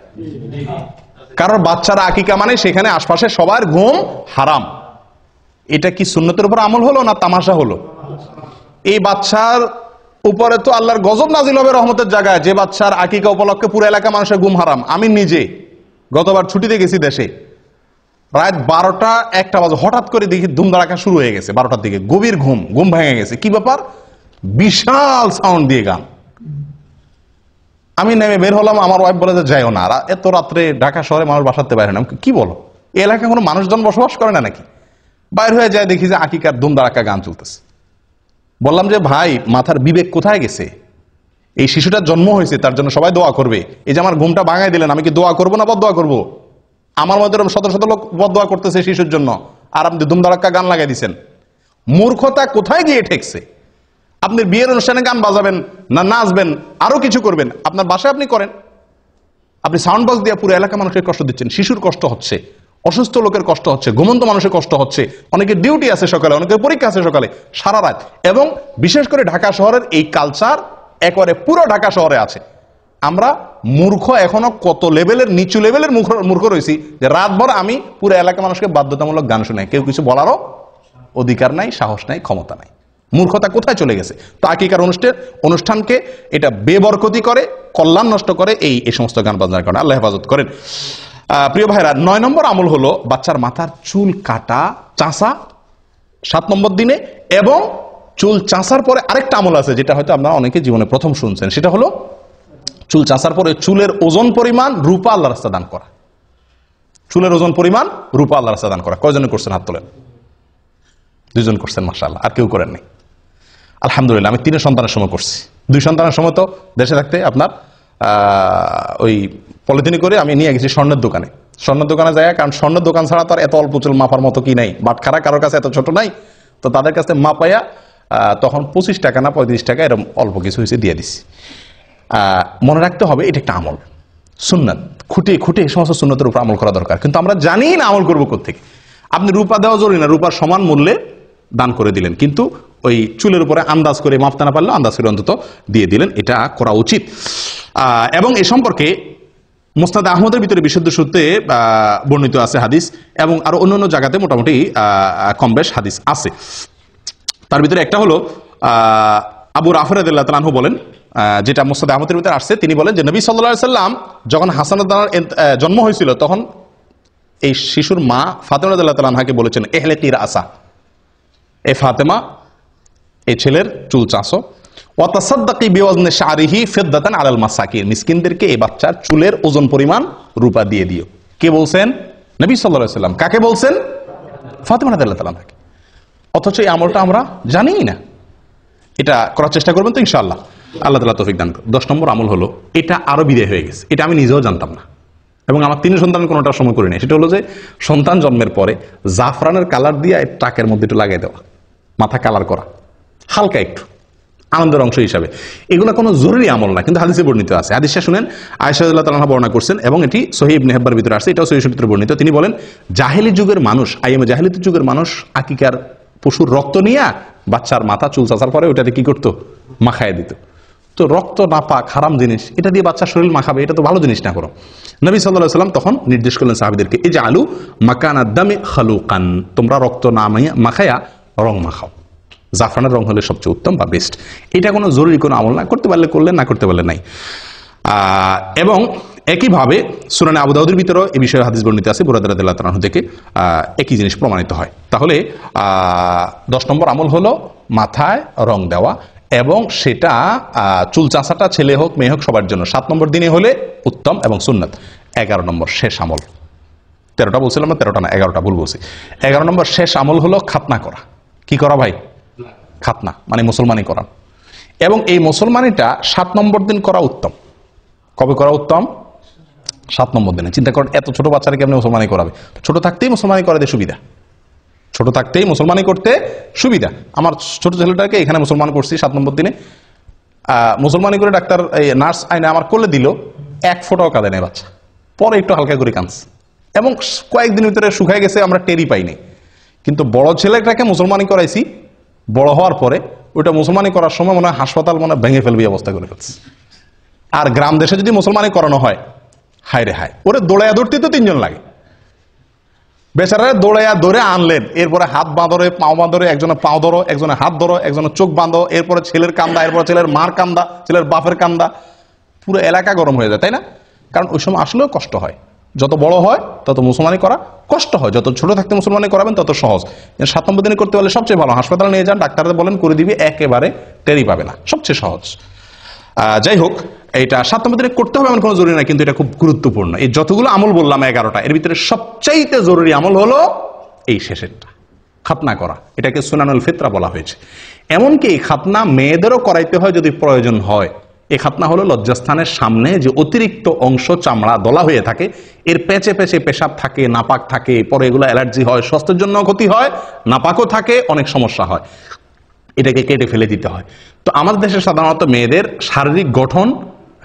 কারণ বাচ্চারা আকিকা মানে সেখানে আশপাশে সবার ঘুম হারাম। এটা কি সুন্নতের উপর আমল হলো না তামাশা হলো? এই বাচ্চার উপরে তো আল্লাহর গজব নাজিল হবে রহমতের জায়গায়, যে বাচ্চার আকিকা উপলক্ষে পুরো এলাকা মানুষের ঘুম হারাম। আমি নিজে গতবার ছুটিতে গেছি দেশে, রাত 12টা-1টা বাজে হঠাৎ করে দেখি ধুম ধাড়াকা শুরু হয়ে গেছে। 12টার দিকে গভীর ঘুম ভেঙে গেছে। কি ব্যাপার? বিশাল সাউন্ড দিয়ে গান। আমি নেমে বের হলাম, আমার ওয়াইফ বলে যে যাইও না, এত রাত্রে ঢাকা শহরে মানুষ বাসাতে পারে না। কি বলো, এই এলাকায় কোনো মানুষজন বসবাস করে না নাকি? বাইর হয়ে যায়, দেখি যে আকিকার ধুমধারাক্কা গান চলতেছে। বললাম যে ভাই, মাথার বিবেক কোথায় গেছে? এই শিশুটার জন্ম হয়েছে, তার জন্য সবাই দোয়া করবে। এই যে আমার ঘুমটা ভাঙাই দিলেন, আমি কি দোয়া করবো না বদদোয়া করবো? আমার মধ্যে শত শত লোক বদদোয়া করতেছে শিশুর জন্য, আর আপনি ধুমধারাক্কা গান লাগাই দিচ্ছেন। মূর্খতা কোথায় গিয়ে ঠেকছে? আপনি বিয়ের অনুষ্ঠানে গান বাজাবেন না, নাচবেন, আরো কিছু করবেন, আপনার বাসায় আপনি করেন। আপনি সাউন্ড বক্স দিয়ে পুরো এলাকা মানুষের কষ্ট দিচ্ছেন। শিশুর কষ্ট হচ্ছে, অসুস্থ লোকের কষ্ট হচ্ছে, ঘুমন্ত মানুষের কষ্ট হচ্ছে, অনেকের ডিউটি আছে সকালে, অনেকের পরীক্ষা আছে সকালে, সারা রাত। এবং বিশেষ করে ঢাকা শহরের এই কালচার একেবারে পুরো ঢাকা শহরে আছে। আমরা মূর্খ, এখনো কত লেভেলের নিচু লেভেলের মূর্খ রয়েছি যে রাতভর আমি পুরো এলাকা মানুষকে বাধ্যতামূলক গান শুনাই, কেউ কিছু বলারও অধিকার নাই, সাহস নাই, ক্ষমতা নাই। মূর্খতা কোথায় চলে গেছে? তো আকিকার অনুষ্ঠানকে এটা বেবরকতি করে, কল্যাণ নষ্ট করে এই সমস্ত গান বাজনার কারণে। আল্লাহ হেফাজত করেন। প্রিয় ভাইরা, 9 নম্বর আমল হলো বাচ্চার মাথার চুল কাটা, চাঁচা 7 নম্বর দিনে। এবং চুল চাঁচার পরে আরেকটা আমল আছে, যেটা হয়তো আপনারা অনেকে জীবনে প্রথম শুনছেন। সেটা হলো চুল চাঁচার পরে চুলের ওজন পরিমাণ রূপা আল্লাহ রাস্তা দান করা। চুলের ওজন পরিমাণ রূপা আল্লাহ রাস্তা দান করা। কয়জনে করছেন? হাত তোলেন। 2 জন করছেন, মাশাআল্লাহ। আর কেউ করেননি? আলহামদুলিল্লাহ। আমি 3 সন্তানের সময় করছি। 2 সন্তানের সময় তো দেশে থাকতে আপনার ওই পলিথিনে করে আমি নিয়ে গেছি স্বর্ণের দোকানে। স্বর্ণের দোকানে যায়, কারণ স্বর্ণের দোকান ছাড়া তো আর এত অল্প চুল মাপার মতো কি নাই, বাটখারা কারোর কাছে এত ছোট নাই। তো তাদের কাছে মাপাইয়া তখন 25 টাকা না 35 টাকা এরকম অল্প কিছু হয়েছে দিয়ে দিছি। মনে রাখতে হবে এটা একটা আমল, সুন্নাত। খুঁটে খুঁটে এই সমস্ত সুন্নতের উপর আমল করা দরকার, কিন্তু আমরা জানি না আমল করবো কোত্থেকে। আপনি রূপা দেওয়া জরুরি না, রূপার সমান মূল্যে দান করে দিলেন, কিন্তু ওই চুলের উপরে আন্দাজ করে মাপতে না পারলেও আন্দাজ করে অন্তত দিয়ে দিলেন, এটা করা উচিত। এবং এ সম্পর্কে মুসনাদ আহমদের ভিতরে বিশুদ্ধ সূত্রে বর্ণিত আছে হাদিস, এবং আরো অন্যান্য জায়গাতে মোটামুটি কম বেশ হাদিস আছে। তার ভিতরে একটা হলো আবু রাফি রাদিয়াল্লাহু তাআলা আনহু বলেন, যেটা মুসনাদ আহমদের ভিতরে আসছে, তিনি বলেন যে নবী সাল্লাল্লাহু আলাইহি সাল্লাম যখন হাসানের জন্ম হয়েছিল, তখন এই শিশুর মা ফাতেমা রাদিয়াল্লাহু তাআলা আনহাকে বলেছেন, ইহলিকি রাসা, এ ফাতেমা, এই ছেলের চুল চাঁচো, ওয়া তাসাদ্দাকি বিওয়াজনি শারিহি ফিদ্দাতান আলাল মাসাকিন, মিসকিনদেরকে এই বাচ্চার চুলের ওজন পরিমাণ রূপা দিয়ে দিও। কে বলছেন? নবী সাল্লাল্লাহু আলাইহি সাল্লাম। কাকে বলছেন? ফাতেমা রাদিয়াল্লাহু তাআলা আনহাকে। অথচ এই আমলটা আমরা জানিই না। এটা করার চেষ্টা করবেন তো ইনশাআল্লাহ, আল্লাহ তাআলা তৌফিক দান করুন। 10 নম্বর আমল হলো, এটা আরো বিদায় হয়ে গেছে, এটা আমি নিজেও জানতাম না, এবং আমার 3 সন্তান কোনোটার সময় করি নাই। সেটা হলো যে সন্তান জন্মের পরে জাফরানের কালার দিয়ে টাকের মধ্যে একটু লাগাই দেওয়া, মাথা কালার করা হালকা একটু, আনন্দের অংশ হিসাবে। এগুলো কোনো জরুরি আমল না, কিন্তু হাদিসে বর্ণিত আছে। হাদিসটা শুনেন, আয়েশা রাদিয়াল্লাহু তাআলা বর্ণনা করছেন, এবং এটি সহিহ ইবনে হিব্বানের ভিতরে আছে, এটাও সহিহ সূত্রে বর্ণিত। তিনি বলেন, জাহেলি যুগের মানুষ, আইয়ামে জাহেলিয়াত যুগের মানুষ আকিকার পশুর রক্ত নিয়ে বাচ্চার মাথা চুল চাচার পরে ওটাতে কি করতো? মাখায় দিত। তো রক্ত নাপাক, হারাম জিনিস, এটা দিয়ে বাচ্চার শরীর মাখাবে, এটা তো ভালো জিনিস না করো। নবী সাল্লাল্লাহু আলাইহি সাল্লাম তখন নির্দেশ করলেন সাহাবীদেরকে, ইজআলু মাকানাদ দামি খালুকান, তোমরা রক্ত না মাখায়া রং মাখাও। জাফরানের রং হলে সবচেয়ে উত্তম বা বেস্ট। এটা কোনো জরুরি কোনো আমল না, করতে পারলে করলেন, না করতে পারলে নাই। এবং একইভাবে সুনানে আবু দাউদের ভিতরেও এই বিষয়ে হাদিস বর্ণিত আছে, বুরায়দা রাদিয়াল্লাহু তাআলা আনহু থেকে একই জিনিস প্রমাণিত হয়। তাহলে 10 নম্বর আমল হলো মাথায় রং দেওয়া, এবং সেটা চুল চাঁচাটা ছেলে হোক মেয়ে হোক সবার জন্য 7 নম্বর দিনে হলে উত্তম এবং সুন্নাত। 11 নম্বর শেষ আমল, 13টা বলছিলাম না, 13টা না 11টা ভুল বলছি। 11 নম্বর শেষ আমল হলো খাতনা করা। কি করা ভাই? খাতনা মানে মুসলমানি করা। এবং এই মুসলমানিটা 7 নম্বর দিন করা উত্তম। কবে করা উত্তম? 7 নম্বর দিনে। চিন্তা করেন, এত ছোট বাচ্চারা কেমনে মুসলমানি করাবে? ছোট থাকতেই মুসলমানি করাতে সুবিধা, ছোট থাকতেই মুসলমানি করতে সুবিধা। আমার ছোট ছেলেটাকে এখানে মুসলমান করছি 7 নম্বর দিনে। মুসলমানি করে ডাক্তার নার্স আইনে আমার করলে দিল, 1 ফোঁটাও কাঁদে নেই বাচ্চা। পরে একটু হালকা করে কাঁদছে, এবং কয়েকদিনের ভিতরে শুকায় গেছে, আমরা টেরই পাইনি। কিন্তু বড় ছেলেটাকে মুসলমানি করাইছি, বড় হওয়ার পরে ওইটা মুসলমানি করার সময় মনে হয় হাসপাতাল মনে ভেঙে ফেলবে অবস্থা করে ফেলছে। আর গ্রাম দেশে যদি মুসলমানি করানো হয়, হায় রে হায়, ওরে দৌড়াইয়া ধরতে তো 3 জন লাগে। বেচারারে দৌড়াইয়া ধরে আনলেন, এরপরে হাত বাঁধরে, পাও বাঁধরে, একজনে পাও ধরো, একজনে হাত ধরো, একজনে চোখ বাঁধো, এরপরে ছেলের কান্দা, এরপরে ছেলের মার কান্দা, ছেলের বাপের কান্দা, পুরো এলাকা গরম হয়ে যায়, তাই না? কারণ ওই সময় আসলেও কষ্ট হয়। যত বড় হয় তত মুসলমানি করা কষ্ট হয়, যত ছোট থাকতে মুসলমানি করাবেন তত সহজ। 7 নম্বর দিনে করতে পারলে সবচেয়ে ভালো। হাসপাতালে নিয়ে যান, ডাক্তারদের বলেন করে দিবি, একেবারে টেরি পাবে না, সবচেয়ে সহজ। যাই হোক, এটা 7 নম্বর দিনে করতে হবে এমন কোনো জরুরি না, কিন্তু এটা খুব গুরুত্বপূর্ণ। এই যতগুলো আমল বললাম 11টা, এর ভিতরে সবচাইতে জরুরি আমল হলো এই শেষেরটা, খাতনা করা, এটাকে সুনানুল ফিতরা বলা হয়েছে। এমনকি এই খাতনা মেয়েদেরও করাইতে হয় যদি প্রয়োজন হয়। এই খাতনা হলো লজ্জাস্থানের সামনে যে অতিরিক্ত অংশ চামড়া দলা হয়ে থাকে, এর পেঁচে পেঁচে পেশাব থাকে, নাপাক থাকে, পরে এগুলো অ্যালার্জি হয়, স্বাস্থ্যের জন্য ক্ষতি হয়, নাপাকও থাকে, অনেক সমস্যা হয়, এটাকে কেটে ফেলে দিতে হয়। তো আমাদের দেশে সাধারণত মেয়েদের শারীরিক গঠন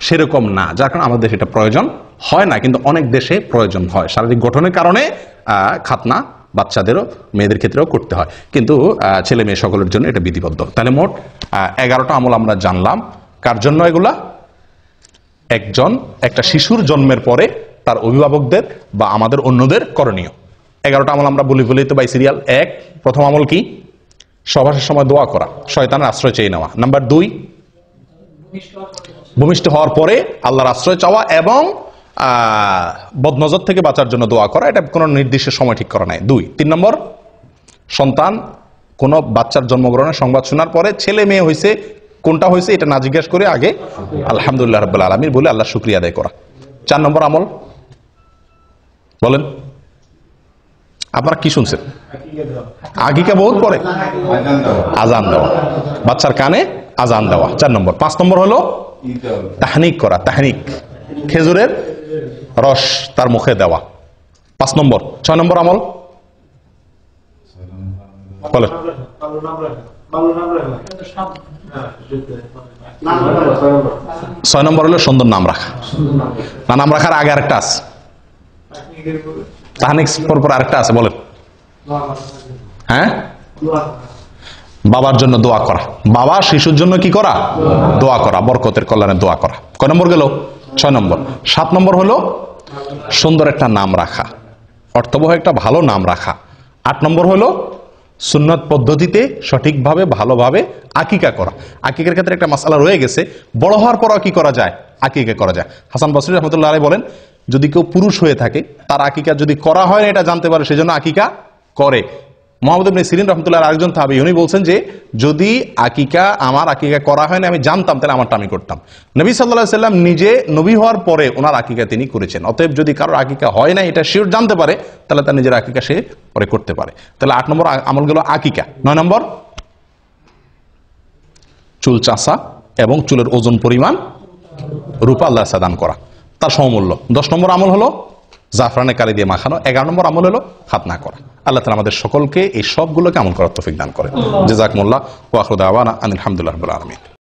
সেরকম না, যার কারণে আমাদের দেশে এটা প্রয়োজন হয় না, কিন্তু অনেক দেশে প্রয়োজন হয়। শারীরিক গঠনের কারণে খাতনা বাচ্চাদেরও মেয়েদের ক্ষেত্রেও করতে হয়, কিন্তু ছেলে মেয়ে সকলের জন্য এটা বিধিবদ্ধ। তাহলে মোট 11টা আমল আমরা জানলাম। কার জন্য এগুলা? একটা শিশুর জন্মের পরে তার অভিভাবকদের বা আমাদের অন্যদের করণীয় 11টা আমল আমরা বলি তো বাই সিরিয়াল। প্রথম আমল কি? সহবাসের সময় দোয়া করা, শয়তানের আশ্রয় চেয়ে নেওয়া। নাম্বার 2, ভূমিষ্ঠ হওয়ার পরে আল্লাহর আশ্রয় চাওয়া এবং বদনজর থেকে বাঁচার জন্য দোয়া করা, এটা কোনো নির্দিষ্ট সময় ঠিক করা নাই। 3 নম্বর, সন্তান কোন বাচ্চার জন্মগ্রহণের সংবাদ শোনার পরে ছেলে মেয়ে হয়েছে কোনটা হয়েছে এটা না জিজ্ঞাসা করে আগে আলহামদুলিল্লাহ রাব্বুল আলামিন বলে আল্লাহ শুকরিয়া আদায় করা। 4 নম্বর আমল বলেন, আপনারা কি শুনছেন? আকিকা বহুত পরে আজান দেওয়া, বাচ্চার কানে আজান দেওয়া 4 নম্বর। 5 নম্বর হলো তাহনিক করা, তাহনিক খেজুরের রস তার মুখে দেওয়া 5 নম্বর। 6 নম্বর আমল বলেন। 6 নম্বর হলো সুন্দর নাম রাখা। নাম রাখার আগে আরেকটা আছে, তাহনিক পর আরেকটা আছে, বলেন। হ্যাঁ, বাবার জন্য দোয়া করা, বাবা শিশুর জন্য কি করা? দোয়া করা, বরকতের কল্যাণে দোয়া করা। কয় নম্বর গেল? 6 নম্বর। 7 নম্বর হলো সুন্দর একটা নাম রাখা, অর্থবহ একটা ভালো নাম রাখা। 8 নম্বর হলো সুন্নত পদ্ধতিতে সঠিকভাবে ভালোভাবে আকিকা করা। আকিকার ক্ষেত্রে একটা মাসালা রয়ে গেছে, বড় হওয়ার পরও কি করা যায়? আকিকা করা যায়। হাসান বসরি রহমতুল্লাহ আলাইহি বলেন, যদি কেউ পুরুষ হয়ে থাকে তার আকিকা যদি করা হয় না এটা জানতে পারে, সেজন্য আকিকা করে। মুহাম্মদ ইবনে সিরিন রহমতুল্লাহ আরেকজন তাহাবী, উনি বলছেন যে যদি আমার আকিকা করা হয় না আমি জানতাম তাহলে আমারটা আমি করতাম। নবী সাল্লাল্লাহু আলাইহি সাল্লাম নিজে নবী হওয়ার পরে ওনার আকিকা তিনি করেছেন। অতএব যদি কারোর আকিকা হয় না এটা শিওর জানতে পারে তাহলে তার নিজের আকিকা সে পরে করতে পারে। তাহলে 8 নম্বর আমল গেল আকিকা। 9 নম্বর চুল চাষা এবং চুলের ওজন পরিমাণ রূপা আল্লাহ সাদান করা, তার সমমূল্য। 10 নম্বর আমল হলো জাফরানে কালি দিয়ে মাখানো। 11 নম্বর আমল হলো খাতনা করা। আল্লাহ তাআলা আমাদের সকলকে এই সবগুলোকে আমল করার তৌফিক দান করেন। জাযাকুমুল্লাহ ওয়া আখিরু দাওয়ানা আনিল হামদুলিল্লাহি রাব্বিল আলামিন।